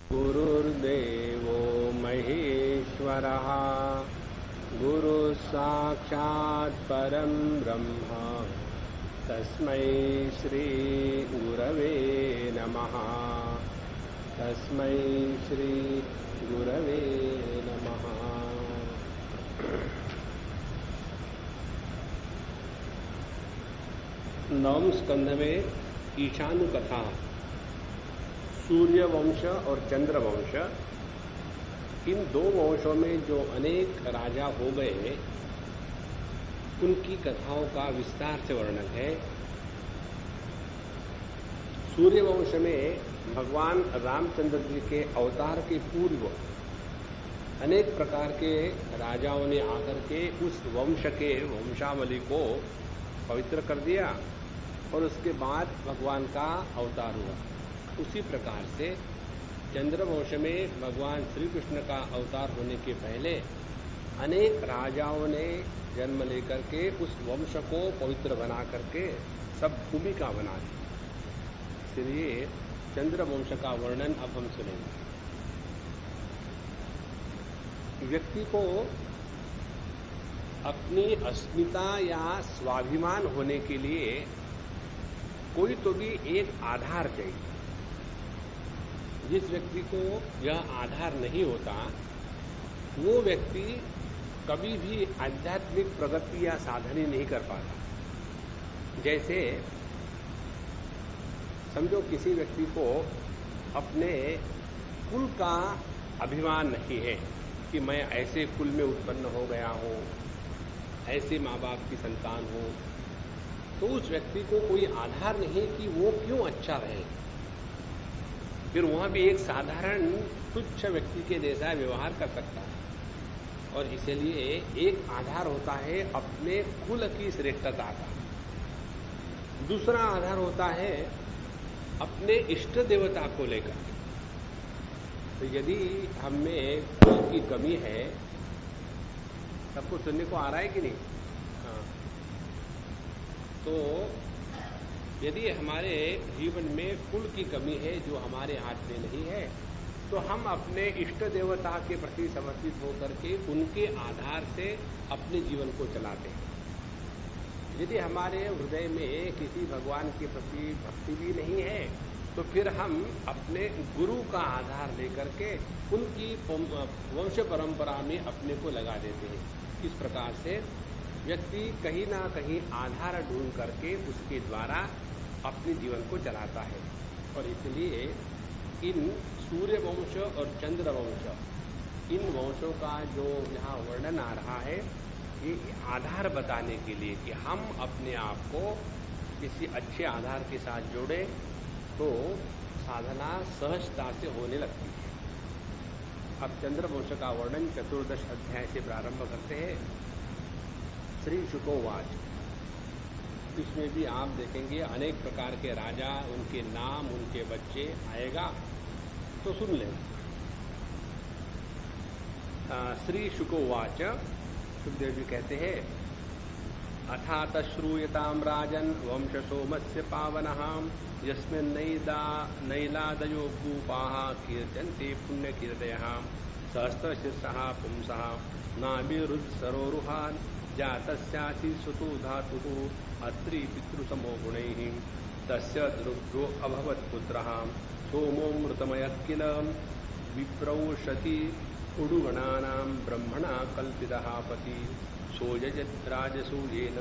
गुरुर्देवो महेश्वरः गुरुसाक्षात् परं ब्रह्म तस्मै श्री गुरवे नमः। तस्मै श्री गुरवे नमः। नवम स्कंध में ईशानु कथा, सूर्य वंश और चंद्र वंश, इन दो वंशों में जो अनेक राजा हो गए उनकी कथाओं का विस्तार से वर्णन है। सूर्य वंश में भगवान रामचंद्र जी के अवतार के पूर्व अनेक प्रकार के राजाओं ने आकर के उस वंश के वंशावली को पवित्र कर दिया और उसके बाद भगवान का अवतार हुआ। उसी प्रकार से चंद्रवंश में भगवान श्री कृष्ण का अवतार होने के पहले अनेक राजाओं ने जन्म लेकर के उस वंश को पवित्र बना करके सब भूमिका बना दी। इसलिए चंद्रवंश का वर्णन अब हम सुनेंगे। व्यक्ति को अपनी अस्मिता या स्वाभिमान होने के लिए कोई तो भी एक आधार चाहिए। जिस व्यक्ति को यह आधार नहीं होता वो व्यक्ति कभी भी आध्यात्मिक प्रगति या साधन ही नहीं कर पाता। जैसे समझो किसी व्यक्ति को अपने कुल का अभिमान नहीं है कि मैं ऐसे कुल में उत्पन्न हो गया हूं, ऐसे माँ बाप की संतान हूं, तो उस व्यक्ति को कोई आधार नहीं कि वो क्यों अच्छा रहे। फिर वहां भी एक साधारण तुच्छ व्यक्ति के जैसा व्यवहार कर सकता है। और इसलिए एक आधार होता है अपने कुल की श्रेष्ठता का, दूसरा आधार होता है अपने इष्ट देवता को लेकर। तो यदि हमें कुल की कमी है, सबको सुनने को आ रहा है कि नहीं? हाँ। तो यदि हमारे जीवन में कुल की कमी है जो हमारे हाथ में नहीं है, तो हम अपने इष्ट देवता के प्रति समर्पित होकर के उनके आधार से अपने जीवन को चलाते हैं। यदि हमारे हृदय में किसी भगवान के प्रति भक्ति भी नहीं है, तो फिर हम अपने गुरु का आधार लेकर के उनकी वंश परंपरा में अपने को लगा देते हैं। इस प्रकार से व्यक्ति कहीं ना कहीं आधार ढूंढ करके उसके द्वारा अपने जीवन को चलाता है। और इसलिए इन सूर्य वंश और चंद्र वंश, इन वंशों का जो यहाँ वर्णन आ रहा है, ये आधार बताने के लिए कि हम अपने आप को किसी अच्छे आधार के साथ जोड़े तो साधना सहजता से होने लगती है। अब चंद्रवंश का वर्णन 14 अध्याय से प्रारंभ करते हैं। श्री शुकोवाच, इसमें भी आप देखेंगे अनेक प्रकार के राजा, उनके नाम, उनके बच्चे आएगा, तो सुन लें। श्री शुकोवाच, सुखदेव जी कहते हैं, अथात श्रूयताम राजन वंश सोमस्य पावनः यस्मिन् नैलादयो भूपाः कीर्तन्ते पुण्यकीर्तयः सहस्रशीर्षः पुंसः नाभिरुत्सरोरुहान् जातस्यासि सुतो धातुः अत्रि पितृसमो गुणैः तस्य रुद्रो अभवत् पुत्रः सोमो मृतमयः किल विप्रौषति उडुगणानां ब्रह्मणा कल्पितः पति सोऽयजत् राजसूयेन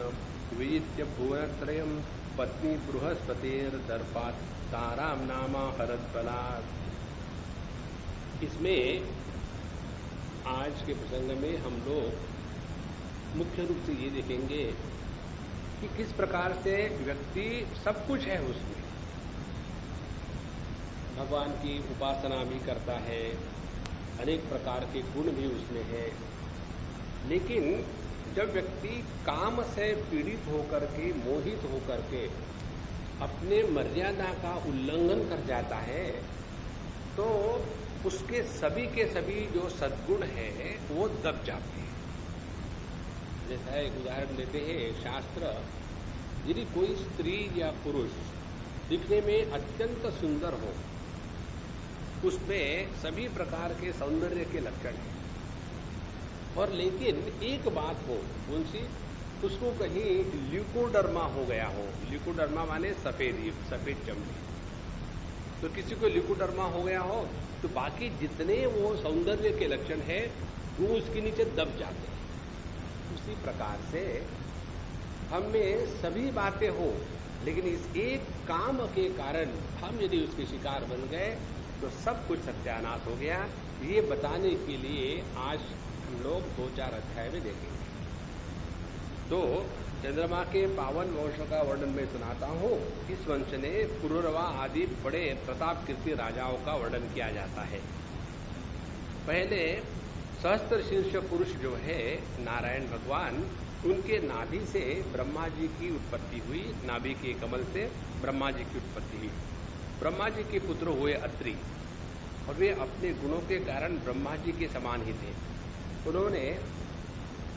विजित्य भुवनत्रयं पत्नी बृहस्पतेर्दर्पात् तारां नामा हरद्बलात्। इसमें आज के प्रसंग में हम लोग मुख्य रूप से ये देखेंगे कि किस प्रकार से व्यक्ति सब कुछ है, उसमें भगवान की उपासना भी करता है, अनेक प्रकार के गुण भी उसमें है, लेकिन जब व्यक्ति काम से पीड़ित होकर के, मोहित होकर के अपने मर्यादा का उल्लंघन कर जाता है, तो उसके सभी के सभी जो सद्गुण हैं वो दब जाते हैं। जैसा एक उदाहरण देते हैं शास्त्र, यदि कोई स्त्री या पुरुष दिखने में अत्यंत सुंदर हो, उसमें सभी प्रकार के सौंदर्य के लक्षण हैं। और लेकिन एक बात हो मुंशी, उसको कहीं ल्यूकोडर्मा हो गया हो। ल्यूकोडर्मा माने सफेद चमड़ी। तो किसी को ल्यूकोडर्मा हो गया हो तो बाकी जितने वो सौंदर्य के लक्षण है वो उसके नीचे दब जाते हैं। उसी प्रकार से हमें सभी बातें हो, लेकिन इस एक काम के कारण हम यदि उसके शिकार बन गए तो सब कुछ सत्यानाश हो गया। ये बताने के लिए आज हम लोग 2-4 अध्याय में देखेंगे। तो चंद्रमा के पावन वंश का वर्णन मैं सुनाता हूँ। इस वंश ने पुरुरवा आदि बड़े प्रताप कीर्ति राजाओं का वर्णन किया जाता है। पहले सहस्त्र शीर्ष पुरुष जो है नारायण भगवान, उनके नाभि से ब्रह्मा जी की उत्पत्ति हुई। नाभि के कमल से ब्रह्मा जी की उत्पत्ति हुई। ब्रह्मा जी के पुत्र हुए अत्रि, और वे अपने गुणों के कारण ब्रह्मा जी के समान ही थे। उन्होंने,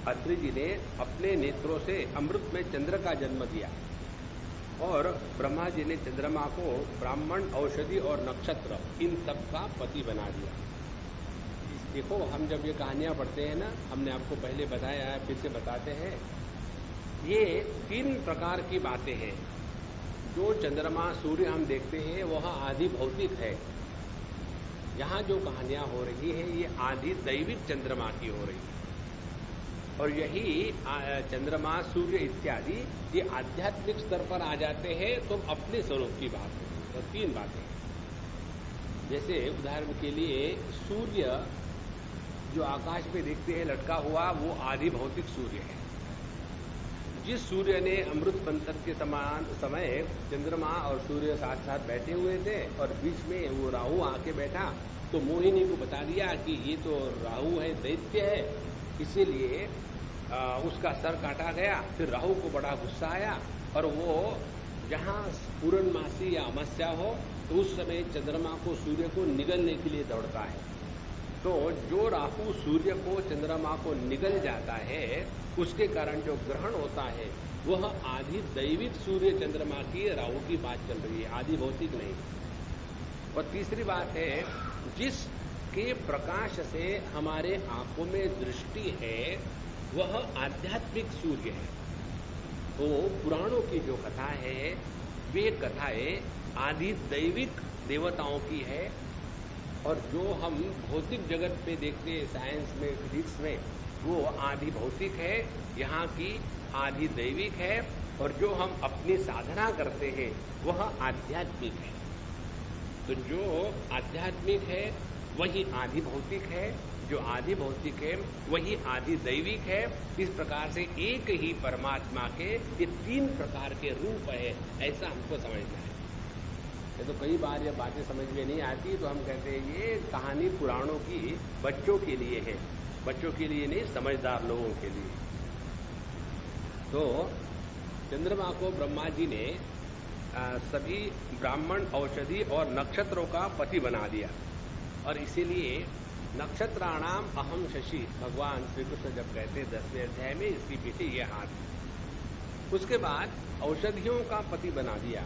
अत्रि जी ने अपने नेत्रों से अमृत में चंद्र का जन्म दिया, और ब्रह्मा जी ने चंद्रमा को ब्राह्मण, औषधि और नक्षत्र इन सब का पति बना दिया। देखो, हम जब ये कहानियां पढ़ते हैं ना, हमने आपको पहले बताया है, फिर से बताते हैं, ये 3 प्रकार की बातें हैं। जो चंद्रमा सूर्य हम देखते हैं वह आदि भौतिक है। यहाँ जो कहानियां हो रही है ये आदि दैविक चंद्रमा की हो रही है, और यही चंद्रमा, सूर्य इत्यादि ये आध्यात्मिक स्तर पर आ जाते हैं तो अपने स्वरूप की बात है। तो 3 बातें, जैसे उदाहरण के लिए सूर्य जो आकाश में देखते हैं लटका हुआ, वो आदि भौतिक सूर्य है। जिस सूर्य ने अमृत मंथन के समान समय चंद्रमा और सूर्य साथ साथ बैठे हुए थे और बीच में वो राहु आके बैठा, तो मोहिनी को बता दिया कि ये तो राहु है, दैत्य है, इसीलिए उसका सर काटा गया। फिर राहु को बड़ा गुस्सा आया और वो जहाँ पूर्णमासी या अमावस्या हो तो उस समय चंद्रमा को, सूर्य को निगलने के लिए दौड़ता है। तो जो राहु सूर्य को, चंद्रमा को निगल जाता है, उसके कारण जो ग्रहण होता है वह आदि दैविक सूर्य चंद्रमा की, राहु की बात चल रही है, आदि भौतिक नहीं। और तीसरी बात है, जिसके प्रकाश से हमारे आंखों में दृष्टि है वह आध्यात्मिक सूर्य है। तो पुराणों की जो कथा है वे कथाएं आदि दैविक देवताओं की है, और जो हम भौतिक जगत में देखते हैं, साइंस में, फिजिक्स में, वो आदि भौतिक है, यहाँ की आदि दैविक है। और जो हम अपनी साधना करते हैं वह आध्यात्मिक है। तो जो आध्यात्मिक है वही आदि भौतिक है, जो आदि भौतिक है वही आदि दैविक है। इस प्रकार से एक ही परमात्मा के ये 3 प्रकार के रूप है, ऐसा हमको समझना है। तो कई बार ये बातें समझ में नहीं आती तो हम कहते हैं ये कहानी पुराणों की बच्चों के लिए है, बच्चों के लिए नहीं, समझदार लोगों के लिए। तो चंद्रमा को ब्रह्मा जी ने सभी ब्राह्मण, औषधि और नक्षत्रों का पति बना दिया, और इसीलिए नक्षत्राणाम अहम शशि भगवान श्री कृष्ण जब कहते 10वें अध्याय में, इसके पीछे ये हाथ। उसके बाद औषधियों का पति बना दिया।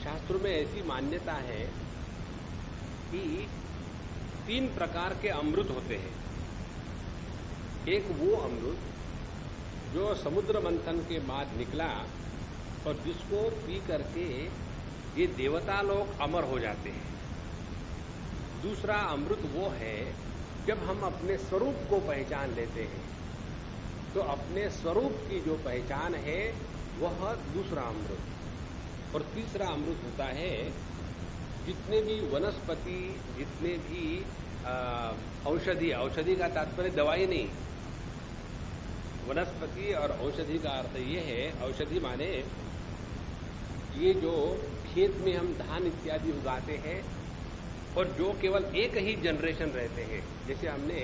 शास्त्रों में ऐसी मान्यता है कि 3 प्रकार के अमृत होते हैं। एक वो अमृत जो समुद्र मंथन के बाद निकला और जिसको पी करके ये देवता लोग अमर हो जाते हैं। दूसरा अमृत वो है जब हम अपने स्वरूप को पहचान लेते हैं, तो अपने स्वरूप की जो पहचान है वह दूसरा अमृत। और तीसरा अमृत होता है जितने भी वनस्पति, जितने भी औषधि, औषधि का तात्पर्य दवाई नहीं, वनस्पति और औषधि का अर्थ ये है, औषधि माने ये जो खेत में हम धान इत्यादि उगाते हैं और जो केवल एक ही जनरेशन रहते हैं। जैसे हमने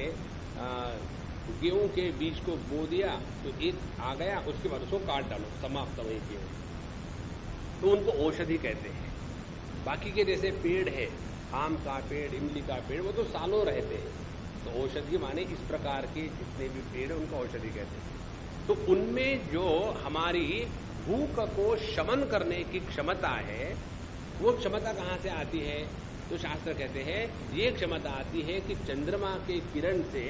गेहूं के बीज को बो दिया तो एक आ गया, उसके बाद उसको काट डालो, समाप्त वही गेहूं, तो उनको औषधि कहते हैं। बाकी के जैसे पेड़ है, आम का पेड़, इमली का पेड़, वो तो सालों रहते हैं। तो औषधि माने इस प्रकार के जितने भी पेड़ है उनको औषधि कहते हैं। तो उनमें जो हमारी भूख को शमन करने की क्षमता है वो क्षमता कहाँ से आती है? तो शास्त्र कहते हैं ये क्षमता आती है कि चंद्रमा के किरण से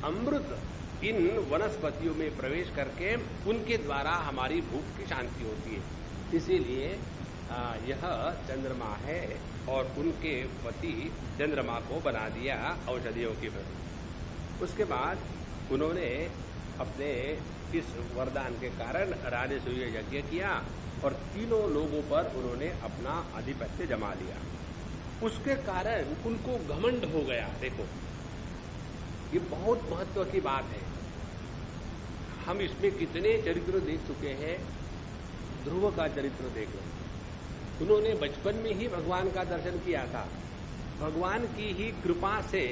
अमृत इन वनस्पतियों में प्रवेश करके उनके द्वारा हमारी भूख की शांति होती है। इसीलिए यह चंद्रमा है और उनके पति चंद्रमा को बना दिया औषधियों के प्रति। उसके बाद उन्होंने अपने इस वरदान के कारण राजसूय यज्ञ किया और तीनों लोगों पर उन्होंने अपना आधिपत्य जमा लिया। उसके कारण उनको घमंड हो गया। देखो, ये बहुत महत्व की बात है। हम इसमें कितने चरित्र देख चुके हैं। ध्रुव का चरित्र देख लो, उन्होंने बचपन में ही भगवान का दर्शन किया था। भगवान की ही कृपा से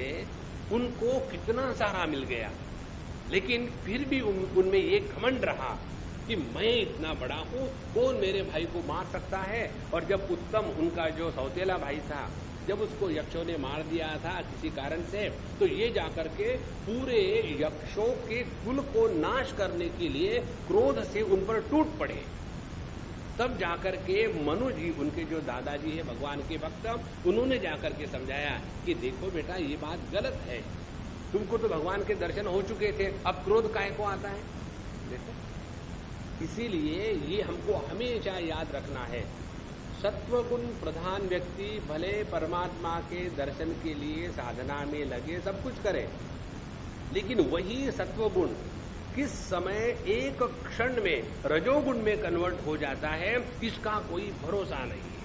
उनको कितना सारा मिल गया, लेकिन फिर भी उनमें एक घमंड रहा कि मैं इतना बड़ा हूं, कौन मेरे भाई को मार सकता है। और जब उत्तम उनका जो सौतेला भाई था, जब उसको यक्षों ने मार दिया था किसी कारण से, तो ये जाकर के पूरे यक्षों के कुल को नाश करने के लिए क्रोध से उन पर टूट पड़े। तब जाकर के मनु जी, उनके जो दादाजी है भगवान के भक्त, उन्होंने जाकर के समझाया कि देखो बेटा, ये बात गलत है। तुमको तो भगवान के दर्शन हो चुके थे, अब क्रोध काहे को आता है? देखो, इसीलिए ये हमको हमेशा याद रखना है। सत्वगुण प्रधान व्यक्ति भले परमात्मा के दर्शन के लिए साधना में लगे, सब कुछ करे, लेकिन वही सत्वगुण किस समय एक क्षण में रजोगुण में कन्वर्ट हो जाता है, इसका कोई भरोसा नहीं है।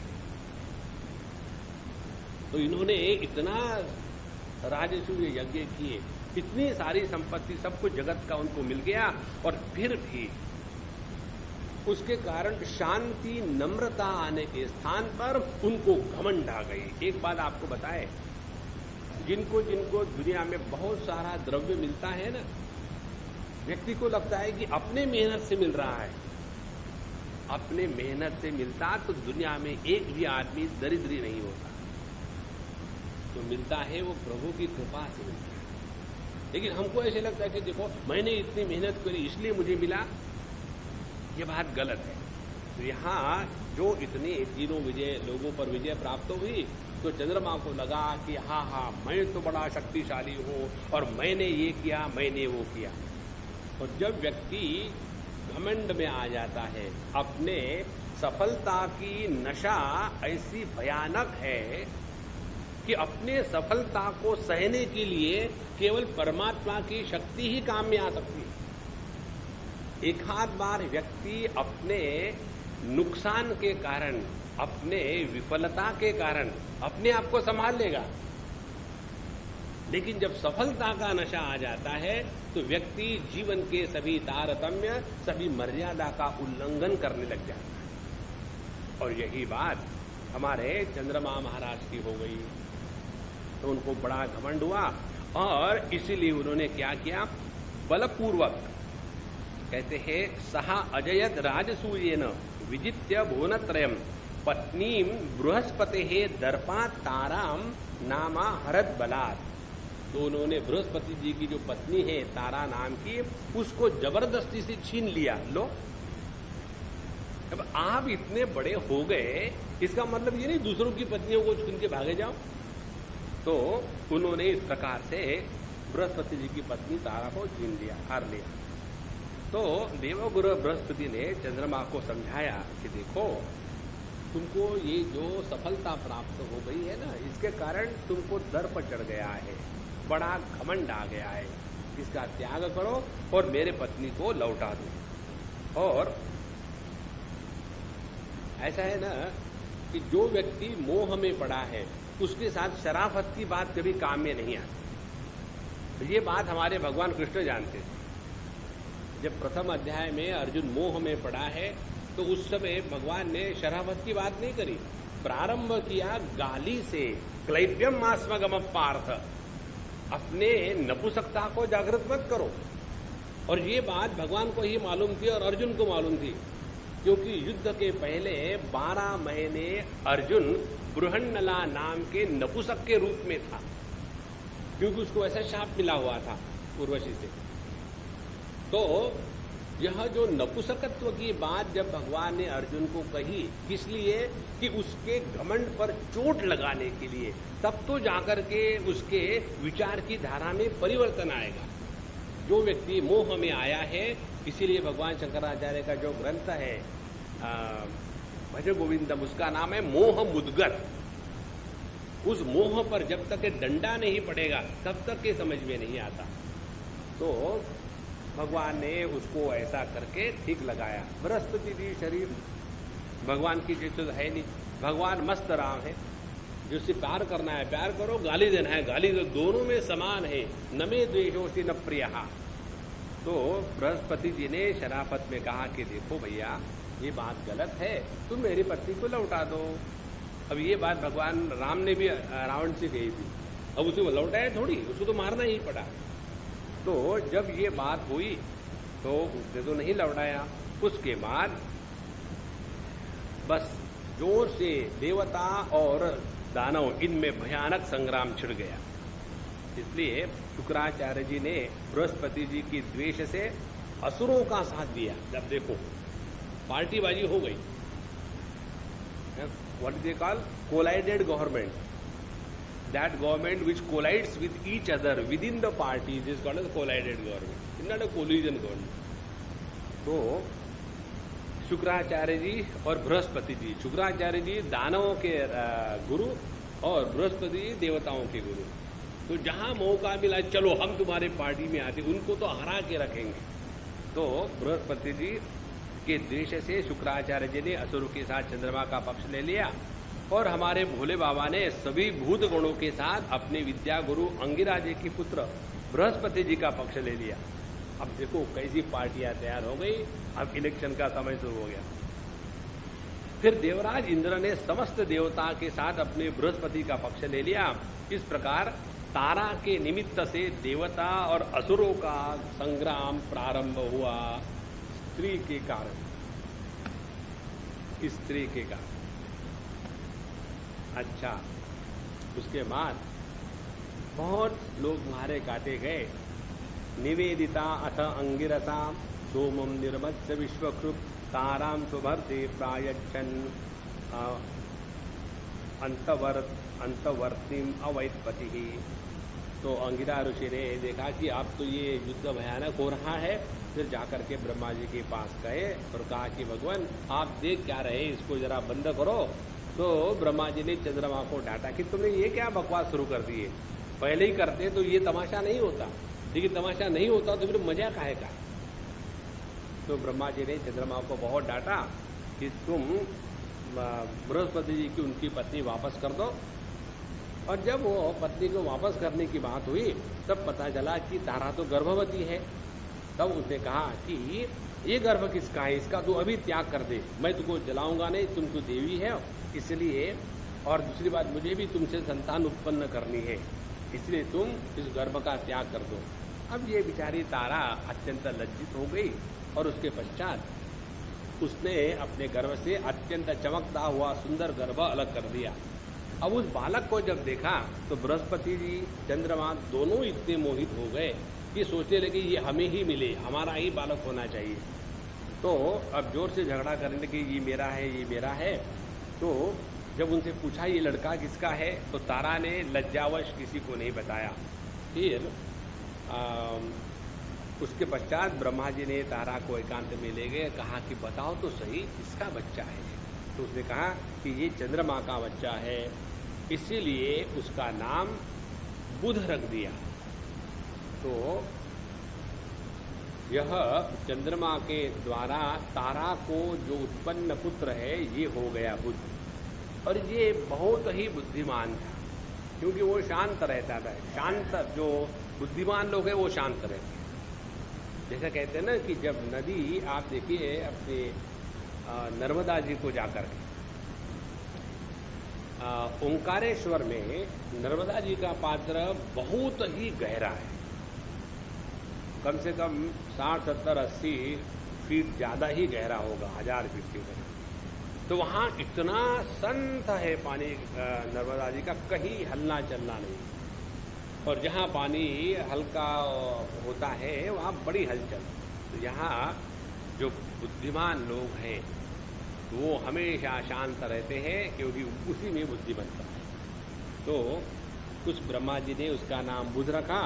तो इन्होंने इतना राजसूय यज्ञ किए, इतनी सारी संपत्ति, सब कुछ जगत का उनको मिल गया, और फिर भी उसके कारण शांति नम्रता आने के स्थान पर उनको घमंड आ गई। एक बात आपको बताए, जिनको जिनको दुनिया में बहुत सारा द्रव्य मिलता है ना, व्यक्ति को लगता है कि अपने मेहनत से मिल रहा है। अपने मेहनत से मिलता तो दुनिया में एक भी आदमी दरिद्री नहीं होता। तो मिलता है वो प्रभु की कृपा से मिलता है। लेकिन हमको ऐसे लगता है कि देखो, मैंने इतनी मेहनत करी इसलिए मुझे मिला, ये बात गलत है। तो यहाँ जो इतने तीनों लोगों पर विजय प्राप्त हुई, तो चंद्रमा को लगा कि हाँ, मैं तो बड़ा शक्तिशाली हूँ और मैंने ये किया, मैंने वो किया। और जब व्यक्ति घमंड में आ जाता है, अपने सफलता की नशा ऐसी भयानक है कि अपने सफलता को सहने के लिए केवल परमात्मा की शक्ति ही काम में आ सकती है। एक आध बार व्यक्ति अपने नुकसान के कारण, अपने विफलता के कारण अपने आप को संभाल लेगा, लेकिन जब सफलता का नशा आ जाता है तो व्यक्ति जीवन के सभी तारतम्य, सभी मर्यादा का उल्लंघन करने लग जाता है। और यही बात हमारे चंद्रमा महाराज की हो गई। तो उनको बड़ा घमंड हुआ और इसीलिए उन्होंने क्या किया, बलपूर्वक, कहते हैं, सहा अजयत राजसूयेन विजित्य भुवनत्रयम् पत्नीम बृहस्पते दर्पा ताराम नामा हरत बलात्। तो उन्होंने बृहस्पति जी की जो पत्नी है तारा नाम की, उसको जबरदस्ती से छीन लिया। लो, अब आप इतने बड़े हो गए, इसका मतलब ये नहीं दूसरों की पत्नियों को छीन के भागे जाओ। तो उन्होंने इस प्रकार से बृहस्पति जी की पत्नी तारा को छीन लिया, हार लिया। तो देवगुरु बृहस्पति ने चंद्रमा को समझाया कि देखो, तुमको ये जो सफलता प्राप्त हो गई है ना, इसके कारण तुमको दर्प चढ़ गया है, बड़ा घमंड आ गया है, इसका त्याग करो और मेरे पत्नी को लौटा दो। और ऐसा है ना कि जो व्यक्ति मोह में पड़ा है, उसके साथ शराफत की बात कभी काम में नहीं आती। ये बात हमारे भगवान कृष्ण जानते थे। जब प्रथम अध्याय में अर्जुन मोह में पड़ा है, तो उस समय भगवान ने शराफत की बात नहीं करी, प्रारंभ किया गाली से, क्लैप्यम मास्मगम पार्थ, अपने नपुंसकता को जागृत मत करो। और ये बात भगवान को ही मालूम थी और अर्जुन को मालूम थी, क्योंकि युद्ध के पहले 12 महीने अर्जुन बृहन्नला नाम के नपुंसक के रूप में था, क्योंकि उसको ऐसा शाप मिला हुआ था उर्वशी से। तो यह जो नपुंसकत्व की बात जब भगवान ने अर्जुन को कही, किस लिए? कि उसके घमंड पर चोट लगाने के लिए, तब तो जाकर के उसके विचार की धारा में परिवर्तन आएगा। जो व्यक्ति मोह में आया है, इसीलिए भगवान शंकराचार्य का जो ग्रंथ है भज गोविंदम, उसका नाम है मोह मुद्गर। उस मोह पर जब तक डंडा नहीं पड़ेगा तब तक ये समझ में नहीं आता। तो भगवान ने उसको ऐसा करके ठीक लगाया। बृहस्पति जी शरीर भगवान की चीज तो है नहीं, भगवान मस्त राम है। जिससे प्यार करना है प्यार करो, गाली देना है गाली दो, दोनों में समान है। न मे द्वेषोसी न प्रियः। तो बृहस्पति जी ने शराफत में कहा कि देखो भैया, ये बात गलत है, तुम मेरी पत्नी को लौटा दो। अब ये बात भगवान राम ने भी रावण से कही थी, अब उसे लौटाया थोड़ी, उसको तो मारना ही पड़ा। तो जब ये बात हुई तो उसने तो नहीं लौटाया। उसके बाद बस जोर से देवता और दानव, इनमें भयानक संग्राम छिड़ गया। इसलिए शुक्राचार्य जी ने बृहस्पति जी की द्वेष से असुरों का साथ दिया। जब देखो पार्टीबाजी हो गई, what they call collided government, that government which collides with each other within the parties is called as collided government, it's not a collision government. तो शुक्राचार्य जी और बृहस्पति जी, शुक्राचार्य जी दानवों के गुरु और बृहस्पति जी देवताओं के गुरु। तो जहां मौका मिला, चलो हम तुम्हारे पार्टी में आते, उनको तो हरा के रखेंगे। तो बृहस्पति जी के द्वेष से शुक्राचार्य जी ने असुरों के साथ चंद्रमा का पक्ष ले लिया और हमारे भोले बाबा ने सभी भूत गणों के साथ अपने विद्या गुरु अंगिरा जी की पुत्र बृहस्पति जी का पक्ष ले लिया। अब देखो कैसी पार्टियां तैयार हो गई। अब इलेक्शन का समय शुरू हो गया। फिर देवराज इंद्र ने समस्त देवता के साथ अपने बृहस्पति का पक्ष ले लिया। इस प्रकार तारा के निमित्त से देवता और असुरों का संग्राम प्रारंभ हुआ। स्त्री के कारण, स्त्री के कारण। अच्छा, उसके बाद बहुत लोग मारे काटे गए। निवेदिता अथ अंगिरसा सोमम निर्मत्स्य विश्वकृत ताराम सुभर्ते प्रायच्छन अंतवर्तीम अवैतपति। तो अंगिरा ऋषि ने देखा कि अब तो ये युद्ध भयानक हो रहा है। फिर जाकर के ब्रह्मा जी के पास गए और कहा कि भगवान आप देख क्या रहे, इसको जरा बंद करो। तो ब्रह्मा जी ने चंद्रमा को डांटा कि तुमने ये क्या बकवास शुरू कर दिए, पहले ही करते तो ये तमाशा नहीं होता, लेकिन तमाशा नहीं होता तो फिर मजा काहे का। तो ब्रह्मा जी ने चंद्रमा को बहुत डांटा कि तुम बृहस्पति जी की उनकी पत्नी वापस कर दो। और जब वो पत्नी को वापस करने की बात हुई तब पता चला कि तारा तो गर्भवती है। तब उसने कहा कि ये गर्भ किसका है, इसका तू अभी त्याग कर दे, मैं तुमको जलाऊंगा नहीं, तुम तो देवी है इसलिए। और दूसरी बात, मुझे भी तुमसे संतान उत्पन्न करनी है, इसलिए तुम इस गर्भ का त्याग कर दो। अब ये बेचारी तारा अत्यंत लज्जित हो गई और उसके पश्चात उसने अपने गर्भ से अत्यंत चमकता हुआ सुंदर गर्भ अलग कर दिया। अब उस बालक को जब देखा तो बृहस्पति जी चंद्रमा दोनों इतने मोहित हो गए कि सोचने लगे ये हमें ही मिले, हमारा ही बालक होना चाहिए। तो अब जोर से झगड़ा करने लगे, ये मेरा है, ये मेरा है। तो जब उनसे पूछा ये लड़का किसका है, तो तारा ने लज्जावश किसी को नहीं बताया। फिर उसके पश्चात ब्रह्मा जी ने तारा को एकांत में ले गए, कहा कि बताओ तो सही किसका बच्चा है। तो उसने कहा कि ये चंद्रमा का बच्चा है, इसीलिए उसका नाम बुध रख दिया। तो यह चंद्रमा के द्वारा तारा को जो उत्पन्न पुत्र है ये हो गया बुध। और ये बहुत ही बुद्धिमान था, क्योंकि वो शांत रहता था। शांत जो बुद्धिमान लोग हैं वो शांत रहते हैं। जैसा कहते हैं ना कि जब नदी, आप देखिए अपने नर्मदा जी को जाकर के ओंकारेश्वर में नर्मदा जी का पात्र बहुत ही गहरा है, कम से कम 60, 70, 80 फीट ज्यादा ही गहरा होगा, 1000 फीट के करीब। तो वहां इतना संत है पानी नर्मदा जी का, कहीं हलना चलना नहीं। और जहां पानी हल्का होता है वहां बड़ी हलचल। तो यहाँ जो बुद्धिमान लोग हैं वो हमेशा शांत रहते हैं, क्योंकि उसी में बुद्धि बनता है। तो कुछ ब्रह्मा जी ने उसका नाम बुध रखा,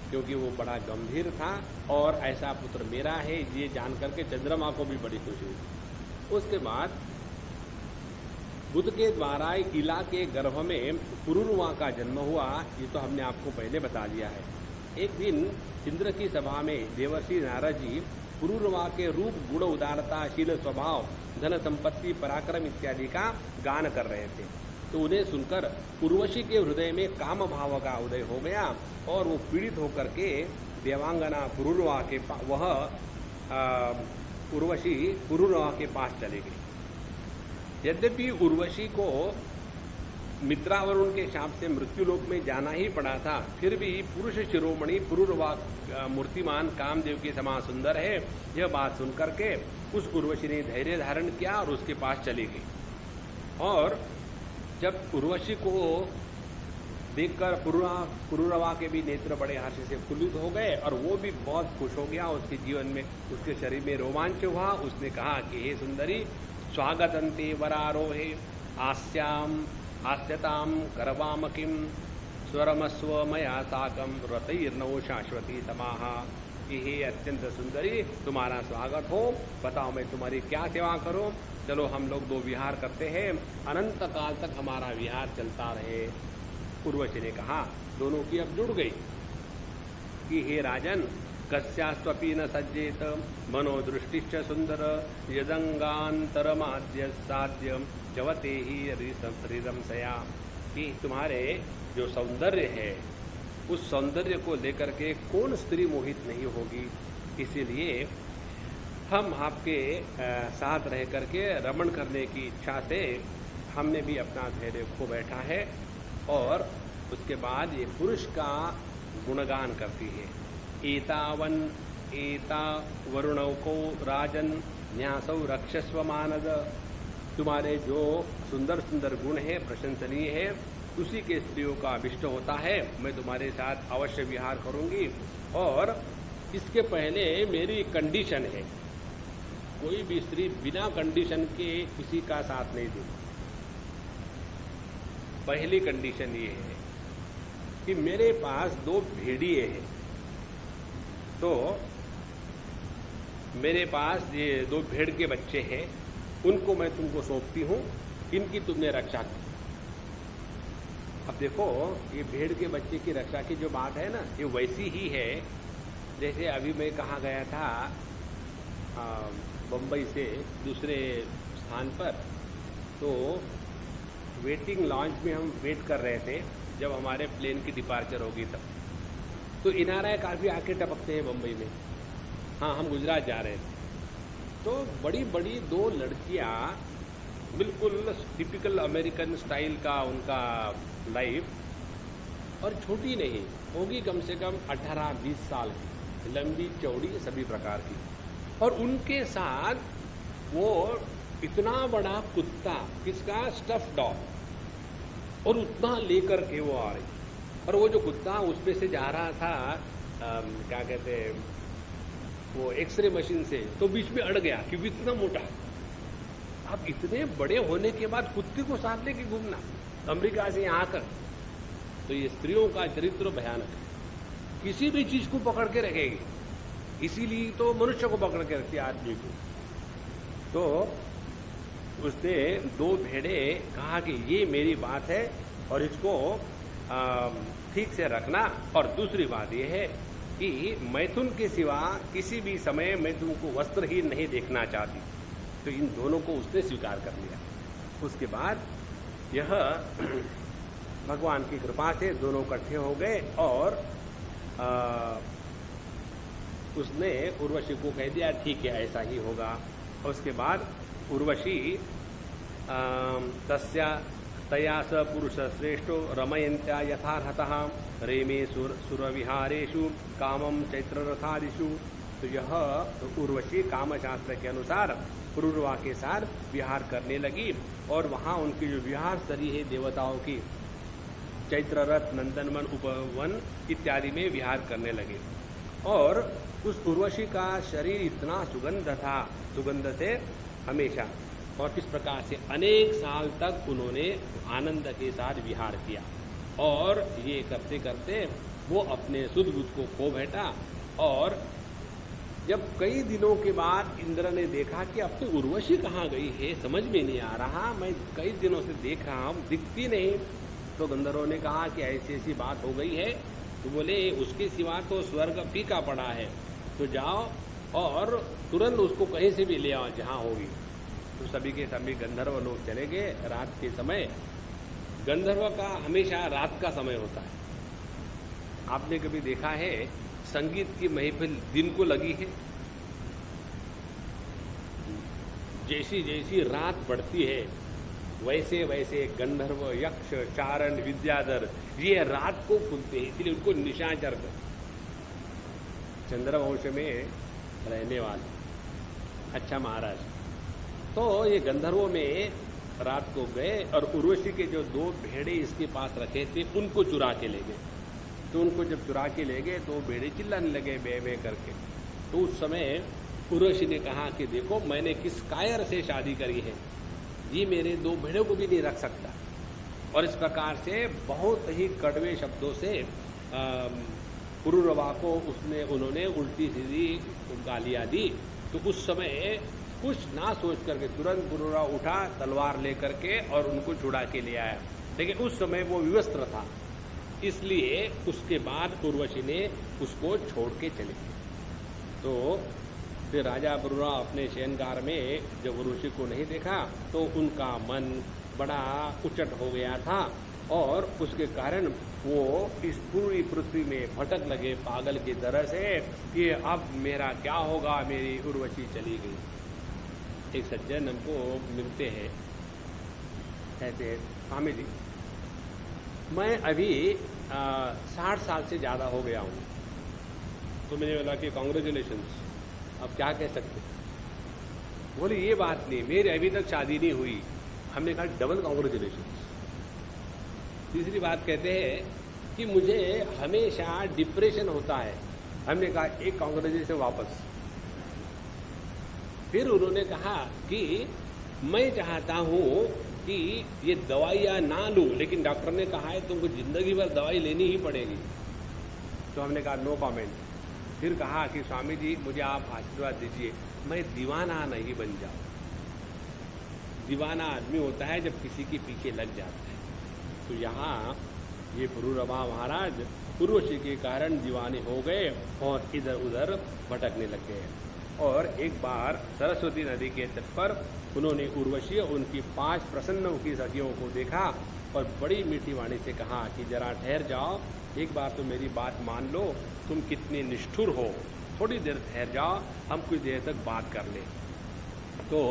क्योंकि वो बड़ा गंभीर था, और ऐसा पुत्र मेरा है ये जान करके चंद्रमा को भी बड़ी खुशी हुई। उसके बाद बुध के द्वारा इला के गर्भ में पुरुरवा का जन्म हुआ। ये तो हमने आपको पहले बता दिया है। एक दिन इंद्र की सभा में देवर्षि नारद जी पुरुरवा के रूप, गुण, उदारता, शील, स्वभाव, धन संपत्ति, पराक्रम इत्यादि का गान कर रहे थे। तो उन्हें सुनकर उर्वशी के हृदय में काम भाव का उदय हो गया, और वो पीड़ित होकर के देवांगना पुरुरवा के उर्वशी पुरुरवा के पास चले गई। यद्यपि उर्वशी को मित्रावरुण के शाप से मृत्युलोक में जाना ही पड़ा था, फिर भी पुरुष शिरोमणि पुरुरवा मूर्तिमान कामदेव के समान सुंदर है, यह बात सुनकर के उस उर्वशी ने धैर्य धारण किया और उसके पास चली गई। और जब उर्वशी को देखकर पुरुरवा के भी नेत्र बड़े हर्ष से फुल्लित हो गए, और वो भी बहुत खुश हो गया। उसके जीवन में, उसके शरीर में रोमांच हुआ। उसने कहा कि हे सुंदरी, स्वागतंते वरारोहे आस्यताम करवाम किम स्वरमस्व मया साकम रतैर्नवो शाश्वती समाहा। कि हे अत्यंत सुंदरी, तुम्हारा स्वागत हो, बताओ मैं तुम्हारी क्या सेवा करूं। चलो हम लोग दो विहार करते हैं, अनंत काल तक हमारा विहार चलता रहे। उर्वशी ने कहा। दोनों की अब जुड़ गई कि हे राजन, कस्यास्त्वपि न सज्जेत मनोदृष्टिश्च सुंदर यदंगांतरमाद्य साध्यम जवते ही हृदंसया। कि तुम्हारे जो सौंदर्य है, उस सौंदर्य को लेकर के कौन स्त्री मोहित नहीं होगी। इसीलिए हम आपके साथ रह करके रमण करने की इच्छा से हमने भी अपना धैर्य खो बैठा है। और उसके बाद ये पुरुष का गुणगान करती है। एता वरुणौ को राजन न्यासौ रक्षस्व मानद। तुम्हारे जो सुंदर सुंदर गुण है, प्रशंसनीय है, उसी के स्त्रियों का अभिष्ट होता है। मैं तुम्हारे साथ अवश्य विहार करूंगी, और इसके पहले मेरी कंडीशन है, कोई भी स्त्री बिना कंडीशन के किसी का साथ नहीं देती। पहली कंडीशन ये है कि मेरे पास 2 भेड़िए हैं, तो मेरे पास ये 2 भेड़ के बच्चे हैं, उनको मैं तुमको सौंपती हूं, इनकी तुमने रक्षा की। अब देखो, ये भेड़ के बच्चे की रक्षा की जो बात है ना, ये वैसी ही है जैसे अभी मैं कहा गया था बम्बई से दूसरे स्थान पर। तो वेटिंग लॉन्च में हम वेट कर रहे थे जब हमारे प्लेन की डिपार्चर होगी तब। तो इनारा काफी आके टपकते हैं बम्बई में। हाँ, हम गुजरात जा रहे थे, तो बड़ी बड़ी 2 लड़कियां, बिल्कुल टिपिकल अमेरिकन स्टाइल का उनका लाइफ, और छोटी नहीं होगी, कम से कम 18-20 साल की, लंबी चौड़ी सभी प्रकार की। और उनके साथ वो इतना बड़ा कुत्ता, किसका, स्टफ डॉग, और उतना लेकर के वो आ रही। और वो जो कुत्ता उसमें से जा रहा था क्या कहते हैं, वो एक्सरे मशीन से, तो बीच में अड़ गया क्योंकि इतना मोटा। अब इतने बड़े होने के बाद कुत्ते को साथ लेके घूमना अमेरिका से यहाँ आकर, तो ये स्त्रियों का चरित्र भयानक है। किसी भी चीज को पकड़ के रखेगी, इसीलिए तो मनुष्य को पकड़ के रखती है, आदमी को। तो उसने 2 भेड़े कहा कि ये मेरी बात है और इसको ठीक से रखना। और दूसरी बात यह है कि मैथुन के सिवा किसी भी समय मैं तुमको वस्त्रहीन नहीं देखना चाहती। तो इन दोनों को उसने स्वीकार कर लिया। उसके बाद यह भगवान की कृपा से दोनों इकट्ठे हो गए, और उसने उर्वशी को कह दिया ठीक है, ऐसा ही होगा। और उसके बाद उर्वशी तया स पुरुष श्रेष्ठो रमयन्त्या यथार्हतः रेमे सुरविहारेषु कामम चैत्ररथादिषु। तो यह उर्वशी कामशास्त्र के अनुसार पुरुरवा के साथ विहार करने लगी, और वहां उनकी जो विहार स्थली है देवताओं की, चैत्ररथ, नंदनवन, उपवन इत्यादि में विहार करने लगे। और उस उर्वशी का शरीर इतना सुगंध से हमेशा, और इस प्रकार से अनेक साल तक उन्होंने आनंद के साथ विहार किया। और ये करते करते वो अपने सुध बुध को खो बैठा। और जब कई दिनों के बाद इंद्र ने देखा कि अब तो उर्वशी कहाँ गई है, समझ में नहीं आ रहा, मैं कई दिनों से देख रहा हूँ, दिखती नहीं। तो गंधर्वों ने कहा कि ऐसी ऐसी बात हो गई है। तो बोले उसके सिवा तो स्वर्ग फीका पड़ा है, तो जाओ और तुरंत उसको कहीं से भी ले आओ जहाँ होगी। तो सभी के सभी गंधर्व लोग चले गए रात के समय। गंधर्व का हमेशा रात का समय होता है। आपने कभी देखा है संगीत की महफिल दिन को लगी है? जैसी जैसी रात बढ़ती है वैसे वैसे गंधर्व, यक्ष, चारण, विद्याधर ये रात को खुलते हैं, इसलिए उनको निशाचर चंद्रवंश में रहने वाले। अच्छा महाराज, तो ये गंधर्वों में रात को गए और उर्वशी के जो 2 भेड़े इसके पास रखे थे उनको चुरा के ले गए। तो उनको जब चुरा के ले गए तो भेड़े चिल्लाने लगे बे बे करके। तो उस समय उर्वशी ने कहा कि देखो मैंने किस कायर से शादी करी है, ये मेरे 2 भेड़ों को भी नहीं रख सकता। और इस प्रकार से बहुत ही कड़वे शब्दों से पुरुरवा को उन्होंने उल्टी सीधी गालियां दी। तो उस समय कुछ ना सोच करके तुरंत पुरुरवा उठा तलवार लेकर के और उनको छुड़ा के ले आया। लेकिन उस समय वो विवस्त्र था, इसलिए उसके बाद उर्वशी ने उसको छोड़ के चले गए। तो फिर राजा पुरुरवा अपने शयनगार में जब उर्वशी को नहीं देखा तो उनका मन बड़ा उचट हो गया था और उसके कारण वो इस पूरी पृथ्वी में भटक लगे पागल की तरह से कि अब मेरा क्या होगा, मेरी उर्वशी चली गई। एक सज्जन हमको मिलते हैं, कहते स्वामी जी मैं अभी 60 साल से ज़्यादा हो गया हूँ। तो मैंने बोला कि कांग्रेचुलेशंस, अब क्या कह सकते। बोले ये बात नहीं, मेरी अभी तक शादी नहीं हुई। हमने कहा डबल कांग्रेचुलेशंस। तीसरी बात कहते हैं कि मुझे हमेशा डिप्रेशन होता है। हमने कहा एक कांग्रेचुलेशन वापस। फिर उन्होंने कहा कि मैं चाहता हूं कि ये दवाइयां ना लूं, लेकिन डॉक्टर ने कहा है तुमको जिंदगी भर दवाई लेनी ही पड़ेगी। तो हमने कहा नो कमेंट। फिर कहा कि स्वामी जी मुझे आप आशीर्वाद दीजिए, मैं दीवाना नहीं बन जाऊं। दीवाना आदमी होता है जब किसी के पीछे लग जाता है। तो यहाँ ये पुरुरवा महाराज उर्वशी के कारण दीवाने हो गए और इधर उधर भटकने लग गए। और एक बार सरस्वती नदी के तट पर उन्होंने उर्वशी और उनकी 5 प्रसन्नों की सखियों को देखा और बड़ी मीठी वाणी से कहा कि जरा ठहर जाओ, एक बार तो मेरी बात मान लो, तुम कितने निष्ठुर हो, थोड़ी देर ठहर जाओ, हम कुछ देर तक बात कर लें। तो